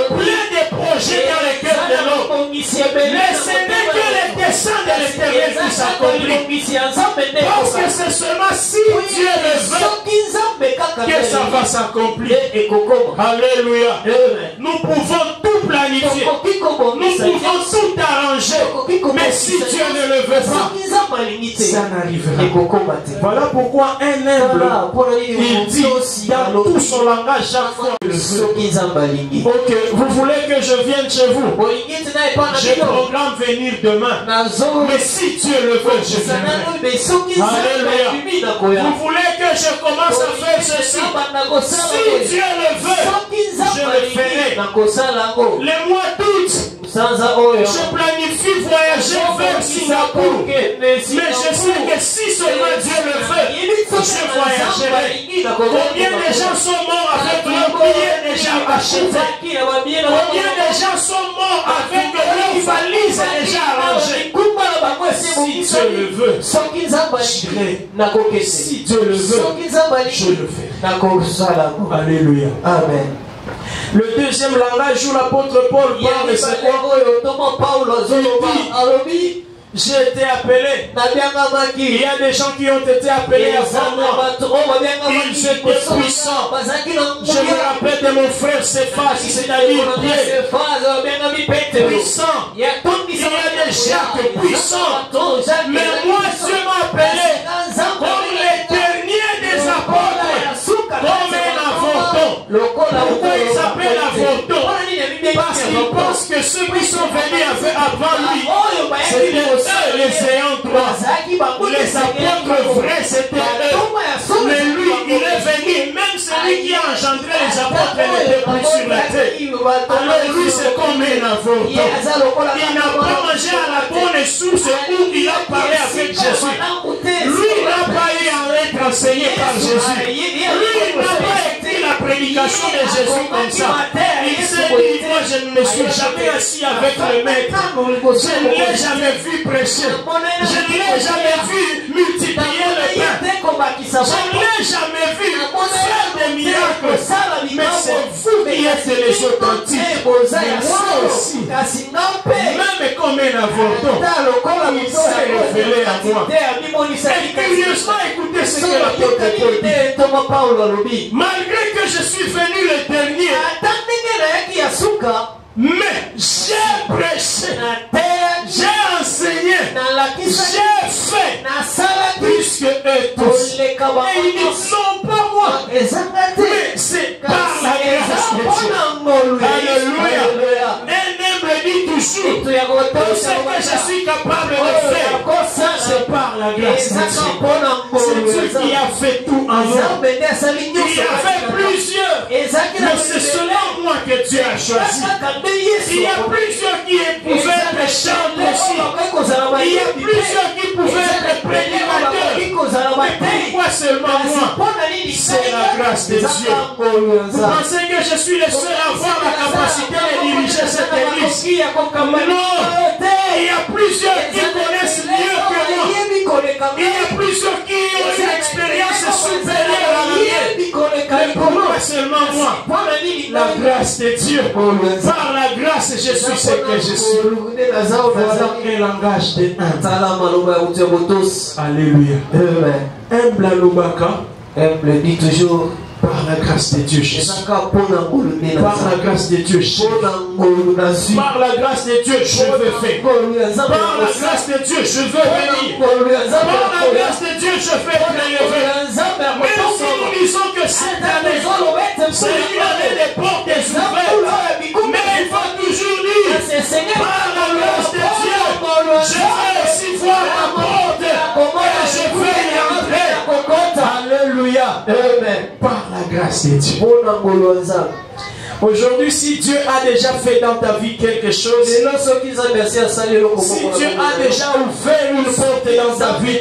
plein de projets dans le cœur de l'homme. Mais ce n'est que les desseins de l'Éternel qui s'accomplissent. Parce que c'est seulement si Dieu le veut que ça va s'accomplir. Alléluia. Nous pouvons tout planifier. Nous pouvons tout arranger. Mais si Dieu ne le veut pas, ça n'arrivera. Voilà pourquoi un humble, il dit dans tout son langage chaque fois qu'il le veut. Ok, vous voulez que je vienne chez vous? Je programme venir demain. Mais si Dieu le veut, je viendrai. Alléluia. Vous voulez que je commence à faire ceci? Si Dieu le veut, je le ferai. Le mois d'août, je planifie voyager vers Singapour. Mais je sais que si seulement Dieu le veut, je voyagerai. Combien de gens sont morts avec leur billet déjà acheté? Combien de gens sont morts avec leur valise déjà arrangée? Si Dieu le veut, j'irai. Si Dieu le veut, je le fais. Alléluia. Amen. Le deuxième langage où l'apôtre Paul parle, c'est quoi? Il dit, j'ai été appelé. Il y a des gens qui ont été appelés avant moi. Ils étaient puissants. Je me rappelle de mon frère Séphas, c'est-à-dire Pierre. Puissant. Il y a des Jacques puissants. Mais moi, Dieu m'a appelé comme les derniers des apôtres, comme un avorton. Pourquoi il s'appelle avorton? Parce qu'il pense que ceux qui sont venus avant lui, c'était eux les ayants droit. Les apôtres vrais, c'était eux. Mais lui, il est venu, même celui qui a engendré les apôtres n'était plus sur la terre. Alors lui, c'est comme un avorton. Il n'a pas mangé à la bonne source où il a parlé avec Jésus. Lui, il n'a pas eu à être enseigné par Jésus. Lui, il n'a pas écouté la prédication de Jésus comme ça. Il s'est dit, moi, je ne me suis jamais assis avec le maître. Je ne l'ai jamais vu prêcher. Je ne l'ai jamais vu multiplier le pain. Je ne l'ai jamais vu faire des miracles. Mais c'est vous qui êtes les authentiques. Mais moi aussi, même comme un avorton, il s'est révélé à moi. Et curieusement, écoutez ce que l'apôtre Paul dit. Malgré que je suis venu le dernier, mais j'ai prêché, j'ai enseigné, j'ai fait, puisque eux tous. Et ils disent non pas moi, mais c'est par la grâce de Dieu. Alléluia. Un me dit toujours, tout ce que je suis capable de faire, c'est par la grâce de Dieu. C'est Dieu qui a fait tout en moi. Il y avait plusieurs, mais c'est selon moi que Dieu a choisi. Il y a plusieurs qui pouvaient être chanteurs aussi. Il y a plusieurs qui pouvaient être prédicateurs. Mais pourquoi seulement moi? C'est la grâce de Dieu. Vous pensez que je suis le seul à avoir la capacité de diriger cette église? Non! Il y a plusieurs qui connaissent mieux que moi. Il y a plusieurs qui ont une expérience supérieure à la mienne. Mais pourquoi seulement moi? La grâce de Dieu. Par la grâce, je suis ce que je suis. Voilà un langage de humble. Alléluia. Humble à l'obaka. Humble dit toujours. Par la grâce de Dieu, je suis. Par la grâce de Dieu, je suis. Par la grâce de Dieu, je veux faire. Par la grâce de Dieu, je veux venir. Par la grâce de Dieu, je fais prélever. Même si nous disons que cette année, c'est une année des portes ouvertes. Mais il faut toujours dire, par la grâce de Dieu, je vais aussi voir la porte. Et je vais y entrer. Alléluia. Par la grâce de Dieu. Aujourd'hui, si Dieu a déjà fait dans ta vie quelque chose, si Dieu a déjà ouvert une porte dans ta vie,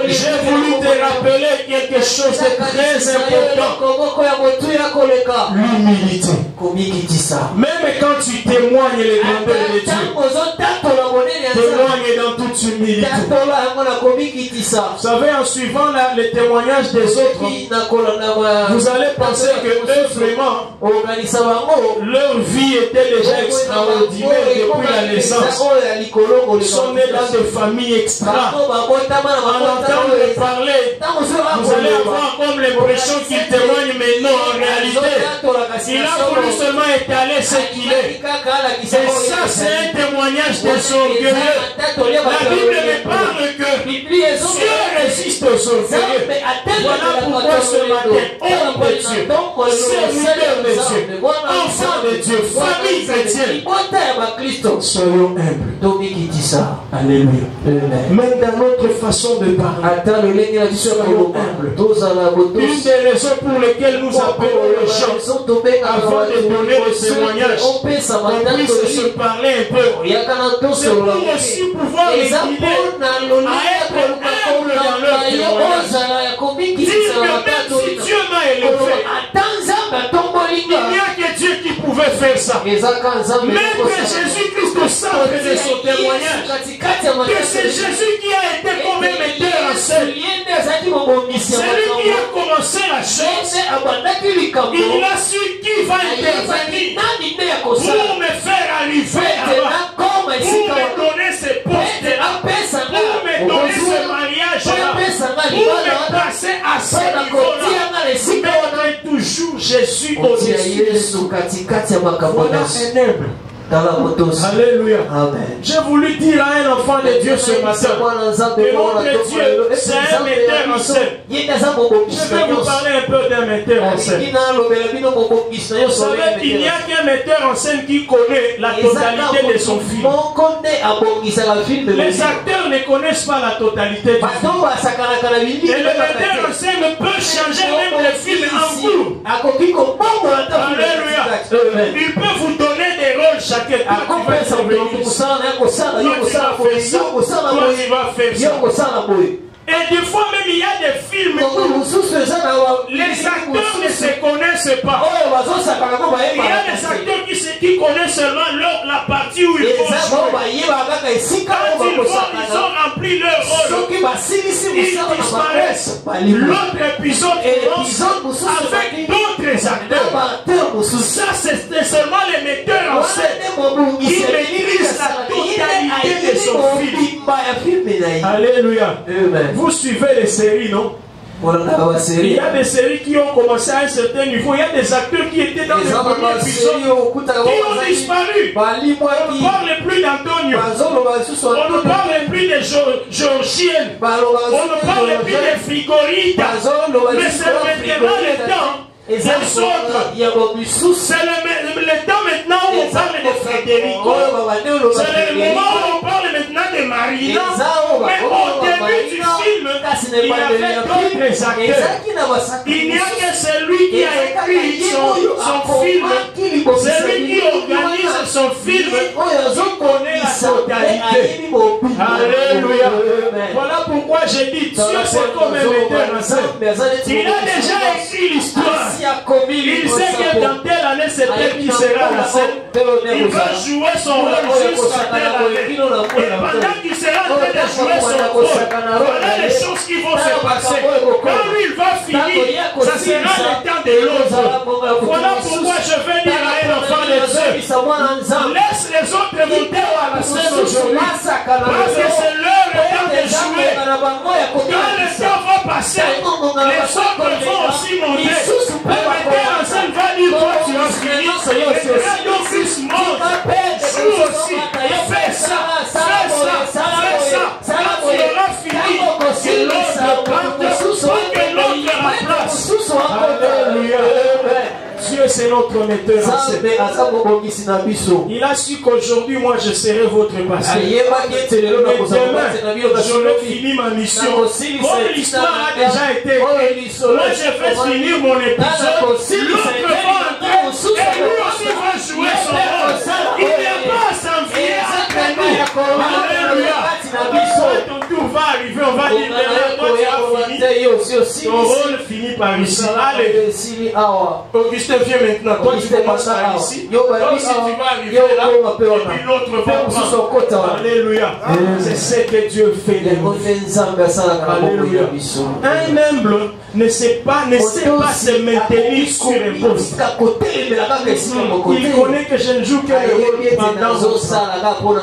j'ai voulu te rappeler quelque chose de très important. L'humilité. Même quand tu témoignes les grandeurs de Dieu, témoigne dans toute humilité. Vous savez, en suivant les témoignages des autres, vous allez penser que eux vraiment, leur vie était déjà extraordinaire depuis la naissance. Ils sont nés dans des familles extra. En entendant parler, vous allez avoir comme l'impression qu'ils témoignent, mais non, en réalité, il a voulu seulement étaler ce qu'il est. Et ça, c'est un témoignage des orgueilleux. La Bible me parle que Dieu résiste aux orgueilleux. Voilà pourquoi ce matin, homme de Dieu, serviteur de Dieu, enfant de Dieu, famille chrétienne, soyons humbles. Alléluia. Même dans notre façon de parler, soyons humbles. Une des raisons pour lesquelles nous appelons les gens avant de donner le témoignage, on puisse se parler un peu. C'est pour aussi pouvoir les guider à être humble dans leur témoignage. Dire que même si Dieu m'a élevé, il n'y a que Dieu qui pouvait faire ça. Même que Jésus-Christ au centre de son témoignage, que c'est Jésus qui a été comme un metteur en scène. C'est lui qui a commencé la chose. Il a su qui va intervenir pour me faire arriver là-bas, pour me donner ce poste là, pour me donner ce mariage là, pour me passer à ce niveau-là. Mais toujours Jésus au-dessus de tout. Voilà un humble. Alléluia. Amen. J'ai voulu dire à un enfant de Dieu ce matin que notre Dieu, c'est un metteur en scène. Je vais vous parler un peu d'un metteur en scène. Vous savez, il n'y a qu'un metteur en scène qui connaît la totalité de son film. Les acteurs ne connaissent pas la totalité du film. Et le metteur en scène peut changer même le film en cours. Alléluia. Il peut vous donner des rôles chacun. Toi, tu vas faire ça. Et des fois même il y a des films où les acteurs ne se connaissent pas. Il y a des acteurs qui connaissent seulement la partie où ils vont jouer. Quand ils ont rempli leur rôle, ils disparaissent. L'autre épisode commence avec d'autres acteurs. Ça c'est seulement les metteurs en scène qui maîtrisent la totalité de son film. Alléluia. Vous suivez les séries, non? Il y a des séries qui ont commencé à un certain niveau. Il y a des acteurs qui étaient dans le premier épisode qui ont disparu. On ne parle plus d'Antonio. On ne parle plus de Georgienne. On ne parle plus de Frigorita. Mais c'est maintenant le temps. Les autres, c'est le temps maintenant où on parle de Frédérico. C'est le moment où on parle maintenant de Marina. Mais au début du film, il y avait d'autres acteurs. Il n'y a que celui qui a écrit son film. Celui qui organise son film. Qui connaît la totalité. Alléluia. Voilà pourquoi j'ai dit Dieu c'est comme un metteur en scène. Il a déjà écrit l'histoire. Il sait que dans telle année c'est elle qui sera la scène. Il va jouer son rôle jusqu'à telle année. Et pendant qu'il sera en train de jouer son rôle, voilà les choses qui vont se passer. Quand lui il va finir, ça sera le temps de l'autre. Voilà pourquoi je vais dire à un enfant de Dieu, laisse les autres monter à la scène aujourd'hui. Parce que c'est leur temps de jouer. Quand le temps va passer, les autres vont aussi monter. Le metteur en scène va dire toi tu as fini. Le fils monte. Joue aussi. Fais ça. Fais ça. Fais ça. Quand tu auras fini, que l'autre parte. Pas que l'autre remplace. Alléluia. Dieu c'est notre metteur en scène. Il a su qu'aujourd'hui moi je serai votre pasteur. Mais demain j'aurai fini ma mission. Comme l'histoire a déjà été écrite, moi je vais finir mon épisode. L'autre va entrer et lui aussi va jouer son rôle. Il n'y a pas à s'envier entre nous. Alléluia. Ton tour va arriver, on va dire toi tu as fini. Ton rôle finit par ici. Allez. Augustin viens maintenant. Toi tu commences par ici. Toi aussi tu vas arriver là. Et puis l'autre va prendre. Alléluia. C'est ce que Dieu fait de nous. Alléluia. Un humble ne sait pas se maintenir sur un poste. Il connaît que je ne joue que le rôle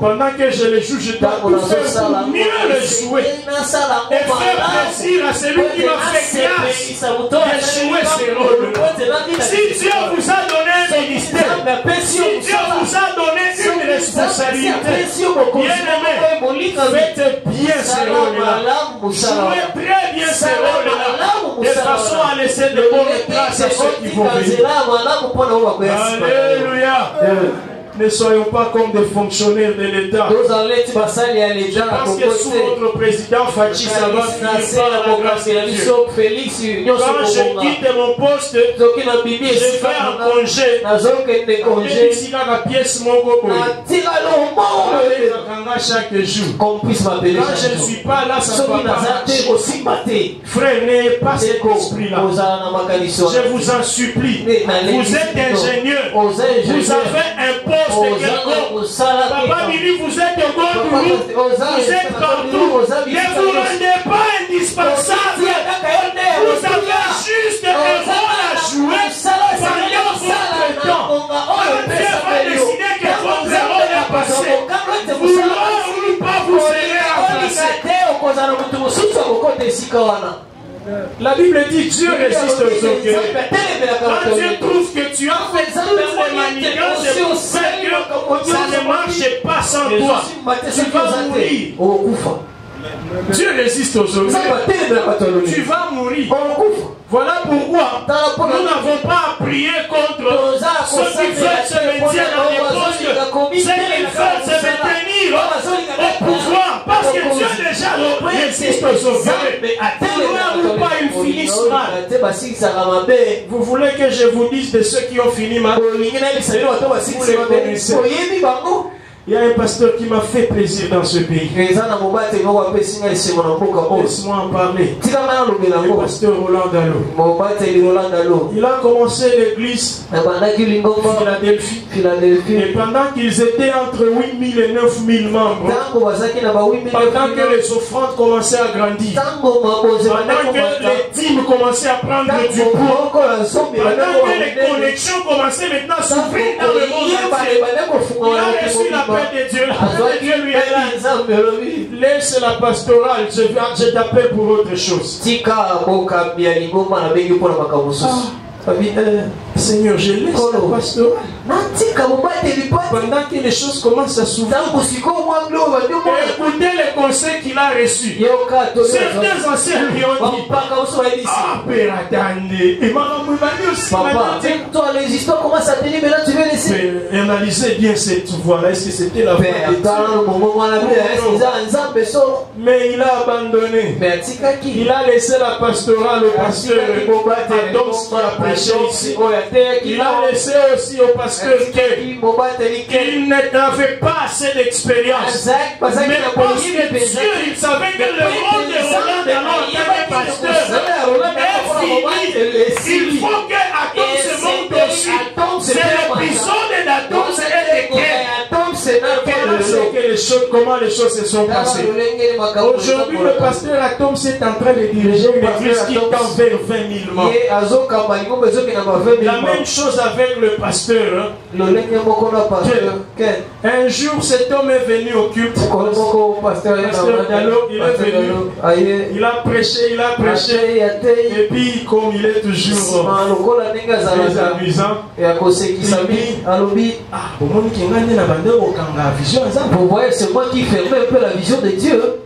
pendant que je le joue, je dois tout faire pour mieux le jouer et faire plaisir à celui qui m'a fait grâce de jouer ce rôle. Si Dieu vous a donné un ministère, si Dieu vous a donné une responsabilité, bien aimé, faites bien ce rôle-là. Jouez très bien ce rôle-là, de façon à laisser de bonnes traces à ceux qui vont venir. Alléluia. Ne soyons pas comme des fonctionnaires de l'État. Je pense que sous notre président Fachi, ça va finir par la grâce de Dieu. Quand je quitte mon poste, je vais en congé. Chaque jour. Quand je ne suis pas là, ça va pas. Frère, n'ayez pas cet esprit-là. Je vous en supplie. Vous êtes ingénieur. Vous avez un poste quelconque. Papa Mili, vous êtes au bon boulot. Vous êtes partout. Ne vous rendez pas indispensable. Vous avez juste un rôle à jouer pendant votre temps. Quand Dieu va décider que votre rôle est passé, vouloir ou pas vous serez remplacé. La Bible dit Dieu résiste aux orgueilleux. Quand Dieu trouve que tu as fait toutes les manigances, c'est que ça ne marche pas sans toi. Tu vas mourir. Dieu résiste aux orgueilleux. Tu vas mourir. Voilà pourquoi nous n'avons pas à prier contre ceux qui veulent se maintenir dans les postes, ceux qui veulent se maintenir au pouvoir, parce que Dieu déjà résiste aux orgueilleux. Nous pas ils finissent mal. Vous voulez que je vous dise de ceux qui ont fini mal? Vous les connaissez. Il y a un pasteur qui m'a fait plaisir dans ce pays. Laisse-moi en parler. Le pasteur Roland Dallot. Il a commencé l'église Philadelphie. Et pendant qu'ils étaient entre 8000 et 9000 membres, pendant que les offrandes commençaient à grandir, pendant que les dîmes commençaient à prendre du poids, pendant que les connexions commençaient maintenant à s'ouvrir dans le monde entier, il a reçu la de Dieu. Dieu lui a dit, laisse la pastorale, je t'appelle pour autre chose. Seigneur, je laisse la pastorale. Pendant que les choses commencent à s'ouvrir, écoutez les conseils qu'il a reçus. Certains anciens lui ont dit, ah, père, attendez. Et papa, toi, les histoires commencent à tenir, mais là, tu veux laisser. Mais analysez bien cette voix-là. Est-ce que c'était la voix de Dieu? Mais il a abandonné. Il a laissé la pastorale au pasteur Adam qui a prêché ici. Il a laissé aussi au pasteur qu'il n'avait pas assez d'expérience. Mais parce que Dieu, il savait que le rôle de Roland Dallot en tant que pasteur est fini. Il faut qu'Adam se monte dessus. C'est l'épisode d'Adam, c'est comment les choses se sont passées. Aujourd'hui, le pasteur Atom s'est en train de diriger une église qui tend vers 20 000 membres. La même chose avec le pasteur. Un jour, cet homme est venu au culte. Pasteur Dallot, il est venu. Il a prêché. Et puis, comme il est toujours très amusant, il dit, vous voyez, c'est moi qui fermais un peu la vision de Dieu.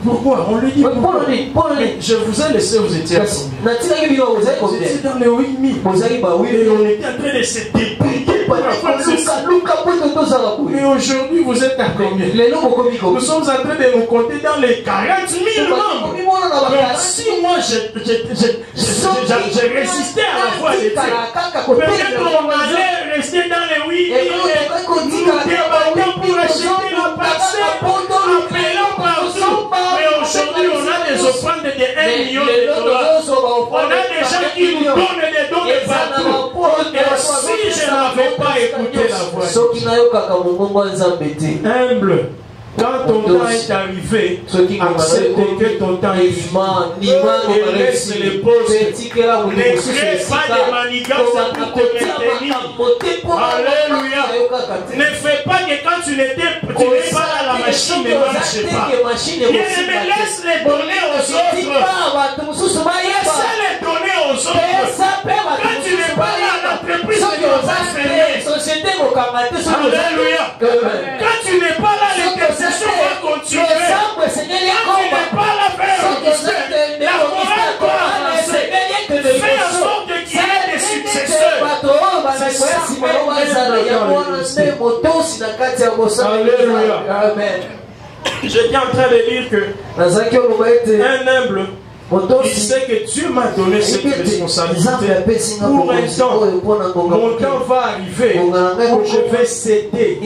Pourquoi? On lui dit pourquoi? Je vous ai laissé, vous étiez dans les 8000. Et on était en train de se débrouiller. Mais aujourd'hui, vous êtes à combien? Nous sommes en train de nous compter dans les 40 000 membres. Donc, si moi j'ai résisté à la voix de Dieu, peut-être qu'on allait rester dans les 8 000 et nous débattions pour acheter la parcelle, appelant partout. Mais aujourd'hui, on a des offrandes de 1 million de dollars. On a des gens qui nous donnent des dons de partout. Et si je n'avais pas écouté la voix de Dieu, humble, quand ton temps est arrivé, accepte que ton temps est fini. Et laisse les postes. Ne crée pas de manigances pour te maintenir. Alléluia. Ne fais pas que quand tu n'es pas là, la machine ne marche pas. Mais laisse les donner aux autres. Laisse les donner aux autres. Quand tu n'es pas là, l'entreprise ne va pas fermer. Alléluia. Quand tu n'es pas là, l'intercession va continuer. Quand tu n'es pas là, faire la morale va avancer. Fais en sorte qu'il y ait des successeurs. C'est ça, Alléluia. Amen. J'étais en train de dire que un humble, il sait que Dieu m'a donné cette responsabilité. Pour un temps, mon temps va arriver où je vais céder.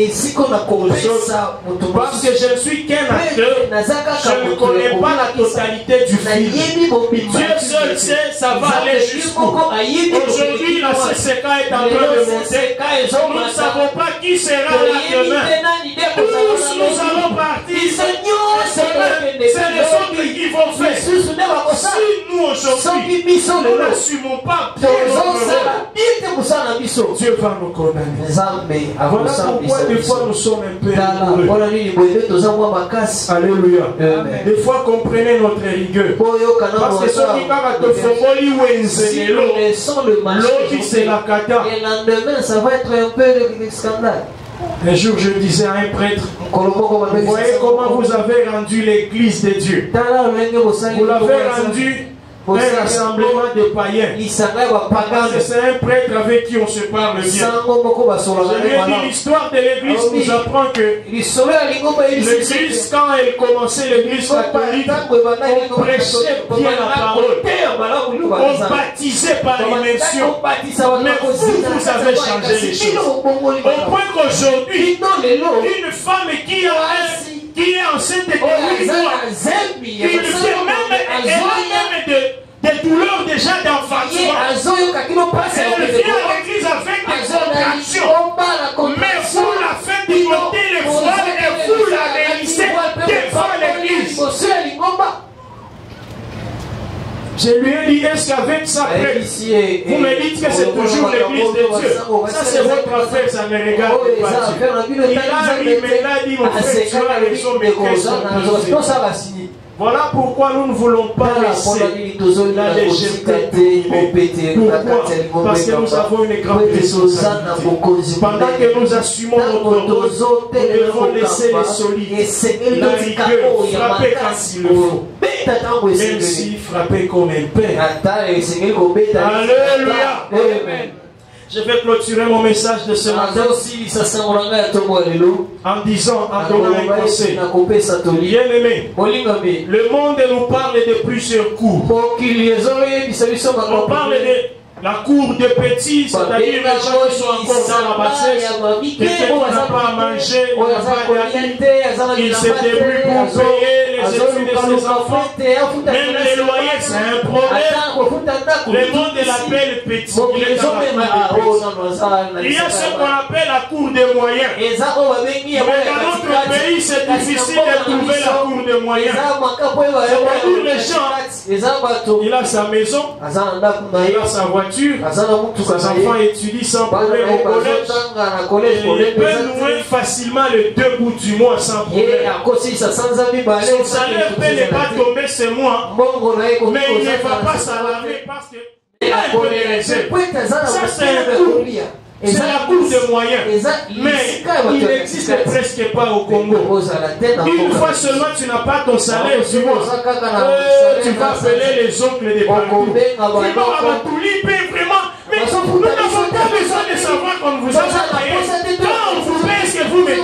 Parce que je ne suis qu'un acteur, je ne connais pas la totalité du film. Dieu seul sait, ça va aller jusqu'où. Aujourd'hui, la CCK est en train de monter. Nous ne savons pas qui sera là demain. Tous nous allons partir. C'est les autres qui vont faire. Si nous aujourd'hui, nous n'assumons pas Dieu va nous condamner. Voilà pourquoi des fois nous sommes un peu heureux. Alléluia. Des fois comprenez notre rigueur. Parce que ceux qui parlent de Fongoli ou l'autre c'est la kata. Et le lendemain, ça va être un peu de scandale. Un jour, je disais à un prêtre, vous voyez comment vous avez rendu l'église de Dieu. Vous l'avez rendu un rassemblement de païens. Parce que c'est un prêtre avec qui on se parle bien. Je lui ai dit, l'histoire de l'église nous apprend que l'église, quand elle commençait, l'église catholique, on prêchait bien la parole. On baptisait par l'immersion. Mais vous avez changé les choses. Au point qu'aujourd'hui, une femme qui est enceinte de 8 mois, elle a même des douleurs déjà d'enfantement. Elle vient à l'église avec des contractions. Mais vous la faites pivoter les voiles et vous la réunissez devant l'église. Je lui ai dit, est-ce qu'avec ça, vous me dites que c'est toujours l'église de Dieu? Ça, c'est votre affaire, ça ne regarde pas Dieu. Il a ri, mais il a dit, mon frère, tu as raison, mais qu'est-ce que voilà pourquoi nous ne voulons pas laisser la légèreté. Pourquoi? Parce que nous avons une grande responsabilité. Pendant que nous assumons notre rôle, nous devons laisser les solides, la rigueur, frapper quand il le faut. Même si frapper comme un père. Alléluia. Amen. Je vais clôturer mon message de ce matin en disant, en donnant un conseil. Bien aimé, le monde nous parle de plusieurs cours. On parle de la cour de petits, c'est-à-dire les gens qui sont encore dans la bassesse, quelqu'un qui n'a pas à manger, il n'a pas d'amis, il se débrouille pour payer les études de ses enfants. Même les loyers, c'est un problème. Le monde l'appelle petit. Il y a ce qu'on appelle la cour des moyens. Mais dans notre pays, c'est difficile de trouver la cour des moyens. C'est-à-dire les gens, il a sa maison, il a sa voiture, ses enfants étudient sans problème au collège. Il peut nouer facilement les 2 bouts du mois sans problème. Son salaire n'est pas tombé ce mois, mais il ne va pas s'alarmer parce qu'il a un peu de réserve. Ça, c'est un cours. C'est la cour des moyens. Mais il n'existe presque pas au Congo. Une fois seulement, tu n'as pas ton salaire du mois. Tu vas appeler les oncles des parcours. Vraiment. Mais nous n'avons pas besoin de savoir qu'on vous a payé. Quand on vous paye, est-ce que vous me dites?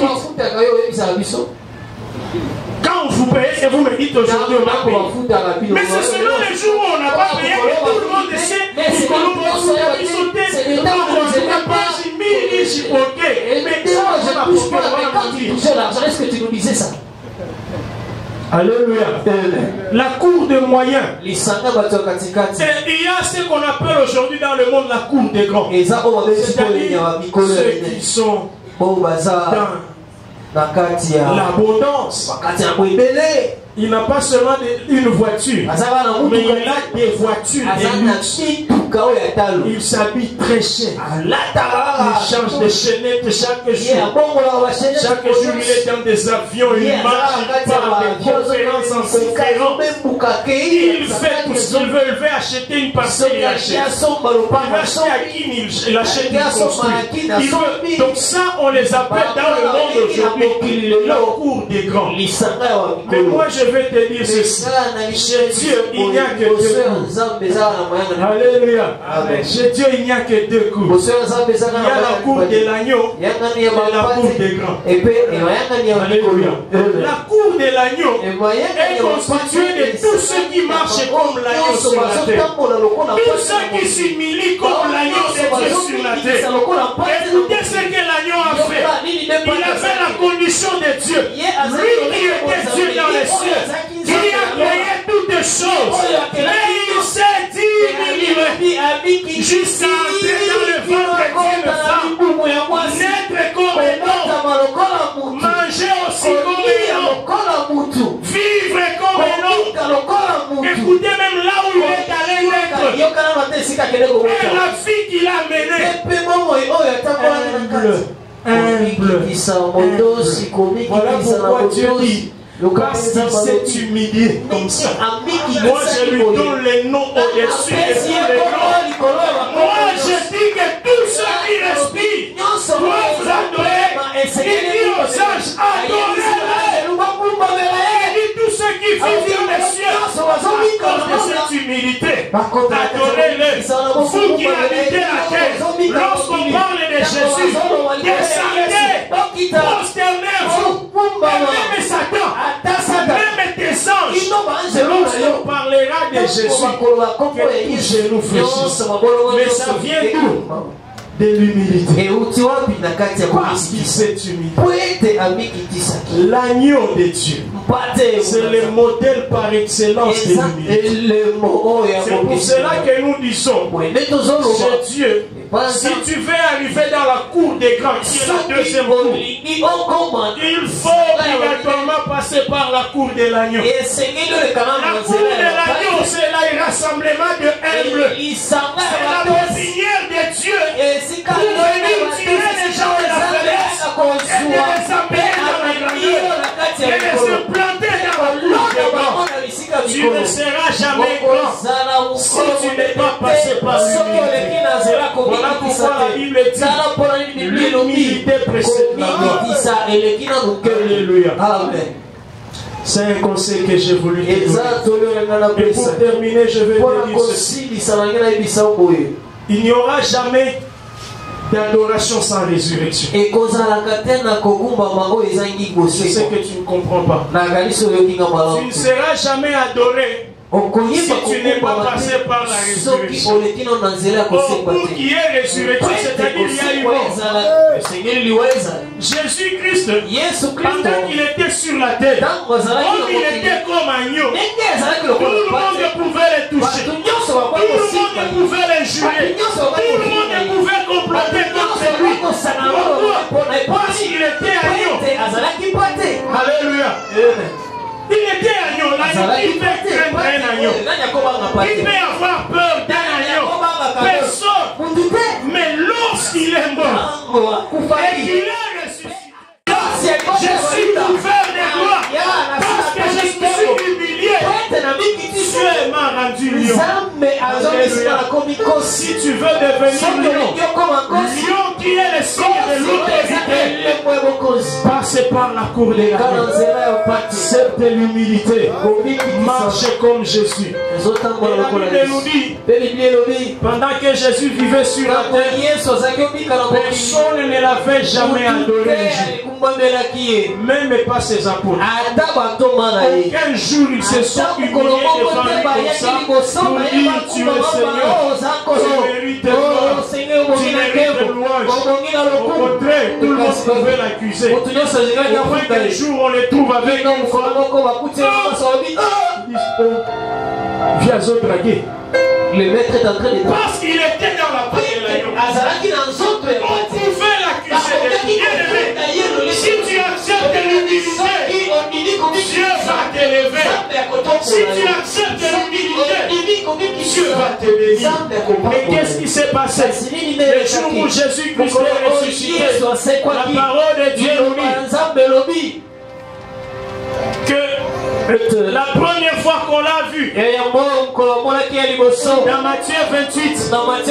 Quand on vous paye, est-ce que vous me dites aujourd'hui on a payé? Mais c'est seulement les jours où on n'a pas payé que tout le monde sait que nous pouvons sauter. Donc on ne peut pas chipoter. Mais ça, je n'appuie pas l'argent. Est-ce que tu nous disais ça? Alléluia. La cour des moyens. Il y a ce qu'on appelle aujourd'hui dans le monde la cour des grands. C'est-à-dire ceux qui sont dans l'abondance. Il n'a pas seulement une voiture, mais il a des voitures de luxe. Il s'habille très cher. Il change de chaînette chaque jour. Chaque jour, il est dans des avions, il marche, il parle de conférences en conférence. Il fait tout ce qu'il veut. Il veut acheter une parcelle, il achète. Il va acheter à qui il achète, il construit. Donc ça, on les appelle dans le monde aujourd'hui la cour des grands. Mais moi, je vais te dire ceci. Chez Dieu, il n'y a que Dieu. Alléluia. Alléluia. Chez Dieu, il n'y a que deux cours. Il y a la cour de l'agneau et la cour des grands. Alléluia. La cour de l'agneau est constituée de tous ceux qui marchent comme l'agneau sur la terre. Tous ceux qui s'humilient comme l'agneau de Dieu sur la terre. Écoutez ce que l'agneau a fait. Il a fait la condition de Dieu. Lui qui était Dieu dans les cieux, qui a créé toutes choses. Mais il s'est dit jusqu'à entrer dans le ventre d'une femme, naître comme un homme, manger aussi comme un homme, vivre comme un homme. Écoutez, même là où il est allé naître, et la fille qu'il a menée, humble. Voilà pourquoi Dieu dit, parce qu'il s'est humilié comme ça. Moi je lui donne les noms au-dessus de tous les noms. Moi je dis que tous ceux qui respirent doivent l'adorer. Il dit aux anges, adorez-le. Il dit tous ceux qui vivent dans les cieux, à cause de cette humilité, adorez-le. Vous qui habitez la terre, lorsqu'on parle de Jésus, descendez, prosternez-vous, même Satan, même tes anges, lorsqu'on parlera de Jésus, que tous genoux fléchissent. Mais ça vient d'où? De l'humilité. Parce qu'il s'est humilié. L'agneau de Dieu, c'est le modèle par excellence de l'humilité. C'est pour cela que nous disons, c'est Dieu. Si tu veux arriver dans la cour des grands, qui est la deuxième cour, il faut obligatoirement passer par la cour de l'agneau. La cour de l'agneau, c'est le rassemblement de humbles. C'est la pépinière de Dieu pour venir tirer les gens de la faiblesse et de les amener dans la grandeur et de se planter dans la cour des grands. Tu ne seras jamais grand si tu n'es pas passé par l'humilité. Voilà pourquoi la Bible dit l'humilité précède la gloire. Alléluia. Amen. C'est un conseil que j'ai voulu te donner. Et pour terminer, je vais te dire ceci. Il n'y aura jamais d'adoration sans résurrection. C'est ce que tu ne comprends pas. Tu ne seras jamais adoré si tu n'es pas passé par la résurrection. Pour qui est résurrection, c'est-à-dire il y a eu mort. Jésus-Christ, pendant qu'il était sur la terre, comme il était comme agneau, tout le monde pouvait le toucher, tout le monde pouvait le jurer, tout le monde pouvait comploter contre lui. Pourquoi? Parce qu'il était agneau. Alléluia. Il était agneau, l'agneau qui fait craindre un agneau. Il peut avoir peur d'un agneau. Personne. Mais lorsqu'il est mort et qu'il est ressuscité, je suis couvert de gloire parce que je suis humilié. Dieu m'a rendu lion. Si tu veux devenir lion qui est le signe de l'autorité, passe par la cour de l'agneau. Accepte l'humilité. Marche comme Jésus. La Bible nous dit, pendant que Jésus vivait sur la terre, personne ne l'avait jamais adoré. Même pas ses apôtres. Aucun jour ils se sont humiliés devant lui comme ça pour dire tu es Seigneur, tu mérites gloire, tu mérites louange. Au contraire, tout le monde pouvait l'accuser. Au point qu'un jour on le trouve avec une femme. Viens au draguer. Le maître est en train de parce qu'il était dans la paix de l'agneau. On pouvait l'accuser de bien-aimé. Si tu acceptes l'humilité, Dieu va t'élever. Si tu acceptes l'humilité, Dieu va te bénir. Mais qu'est-ce qui s'est passé? Le jour où Jésus-Christ est ressuscité, la parole de Dieu nous dit que la première fois qu'on l'a vu, dans Matthieu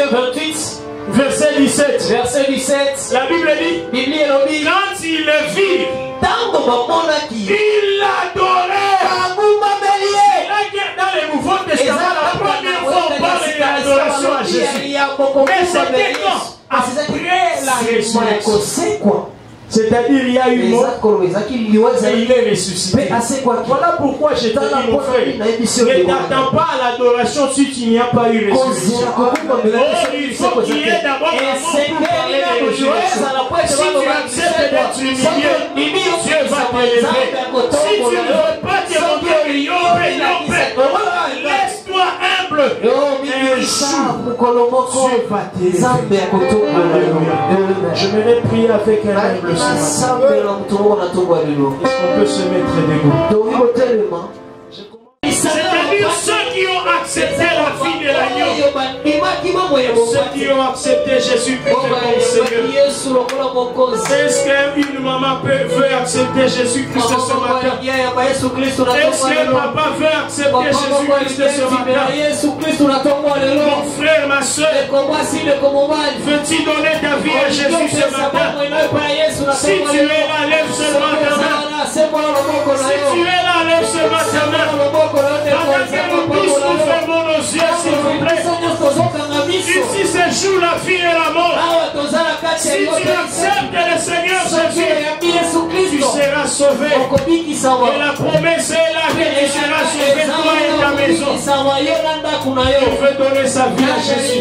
28, verset 17, la Bible dit, quand il le vit, il l'adorait. Dans le Nouveau Testament, la première fois on parle de l'adoration à Jésus. Mais c'était quand? Après la résurrection. C'est-à-dire il y a eu mort et il est ressuscité. Voilà pourquoi je te dis mon frère, ne t'attends pas à l'adoration si tu n'y as pas eu résurrection. Oh, il faut qu'il y ait d'abord un mot pour parler de résurrection. Si tu acceptes d'être humilié, Dieu va t'élever. Si tu ne veux pas te montrer, laisse-toi humble. Un jour, Dieu va t'élever. Je me mets prier avec un humble. Est-ce qu'on peut se mettre debout? C'est-à-dire ceux qui ont accepté la vie de l'agneau, ceux qui ont accepté Jésus-Christ comme Seigneur. Est-ce qu'une maman veut accepter Jésus-Christ ce matin? Est-ce que papa veut accepter Jésus-Christ ce matin? Mon frère, ma soeur, veux-tu donner ta vie à Jésus ce matin? Si tu es là, lève seulement ta main. Si tu es là, lève seulement ta main. Pendant que nous tous nous fermons nos yeux, s'il vous plaît. Ici se joue la vie et la mort. Si tu acceptes le Seigneur Jésus, tu seras sauvé. Et la promesse est là que tu seras sauvé, toi et ta maison. Il veut donner sa vie à Jésus.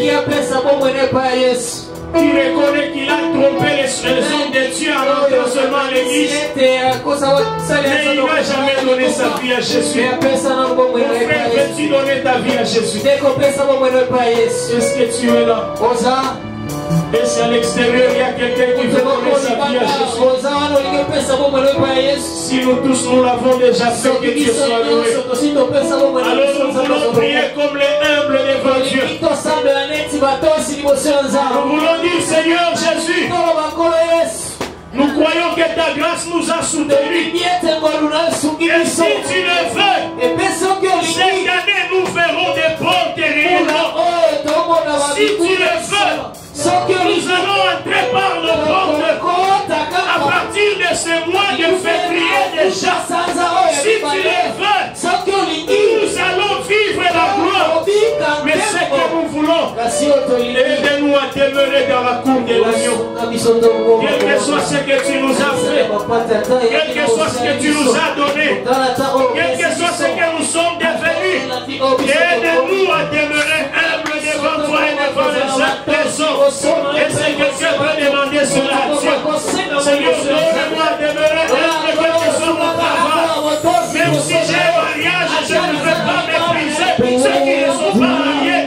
Il reconnaît qu'il a trompé les hommes de Dieu en entrant seulement à l'église. Mais il n'a jamais donné sa vie à Jésus. Mon frère, veux-tu donner ta vie à Jésus? Est-ce que tu es là? Est-ce qu'à l'extérieur il y a quelqu'un qui veut donner sa vie à Jésus? Si nous tous nous l'avons déjà fait, que Dieu soit loué. Alors nous voulons prier comme les humbles devant Dieu. Nous voulons dire, Seigneur Jésus, nous croyons que ta grâce nous a soutenus. Et si tu le veux, cette année nous verrons des portes réellement. Si tu le veux, nous allons entrer par nos portes à partir de ce mois de février déjà. Si tu le veux, nous allons vivre la gloire. Mais ce que nous voulons, aide-nous à demeurer dans la cour de l'agneau. Quel que soit ce que tu nous as fait, quel que soit ce que tu nous as donné, quel que soit ce que nous sommes devenus, aide-nous à demeurer humbles devant toi et devant les autres personnes. Et si quelqu'un peut demander cela à Dieu, Seigneur, donne-moi à demeurer humble, quel que soit mon travail. Même si j'ai un mariage, je ne veux pas mépriser ceux qui ne sont pas mariés.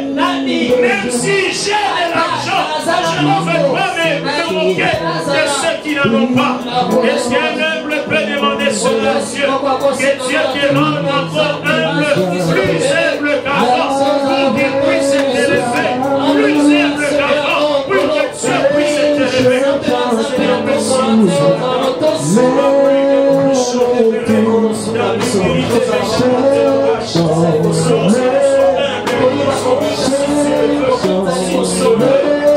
Même si j'ai de l'argent, je ne veux pas me moquer de ceux qui n'en ont pas. Est-ce qu'un humble peut demander cela à Dieu? Que Dieu te rende encore humble, plus humble qu'avant, pour qu'il puisse t'élever, plus humble qu'avant, pour que Dieu puisse t'élever. Seigneur, merci.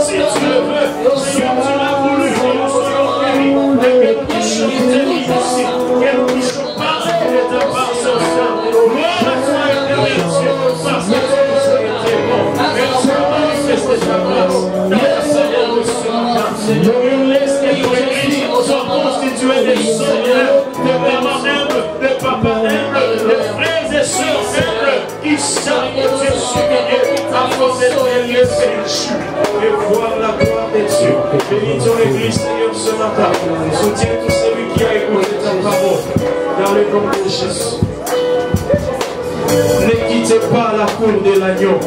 Si tu le veux, Seigneur, tu l'as voulu, que nous puissions tenir ici, que nous puissions parler de ta part ce soir. Gloire à toi, éternel Dieu, parce que tu es bon. Merci de manifester ta grâce dans la Seigneur de ce matin. Nous laisse que nos églises soient constituées de seigneurs, de mamans humbles, de papas humbles, de frères et sœurs humbles qui savent que Dieu supérieur afin d'être élevé et voir la gloire de Dieu. Bénissons l'église, Seigneur, ce matin. Soutiens tout celui qui a écouté ta parole dans le nom de Jésus. Ne quittez pas la cour de l'agneau.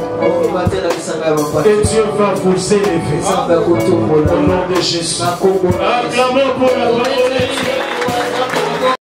Et Dieu va vous élever. Au nom de Jésus. Acclamons pour la parole de Dieu.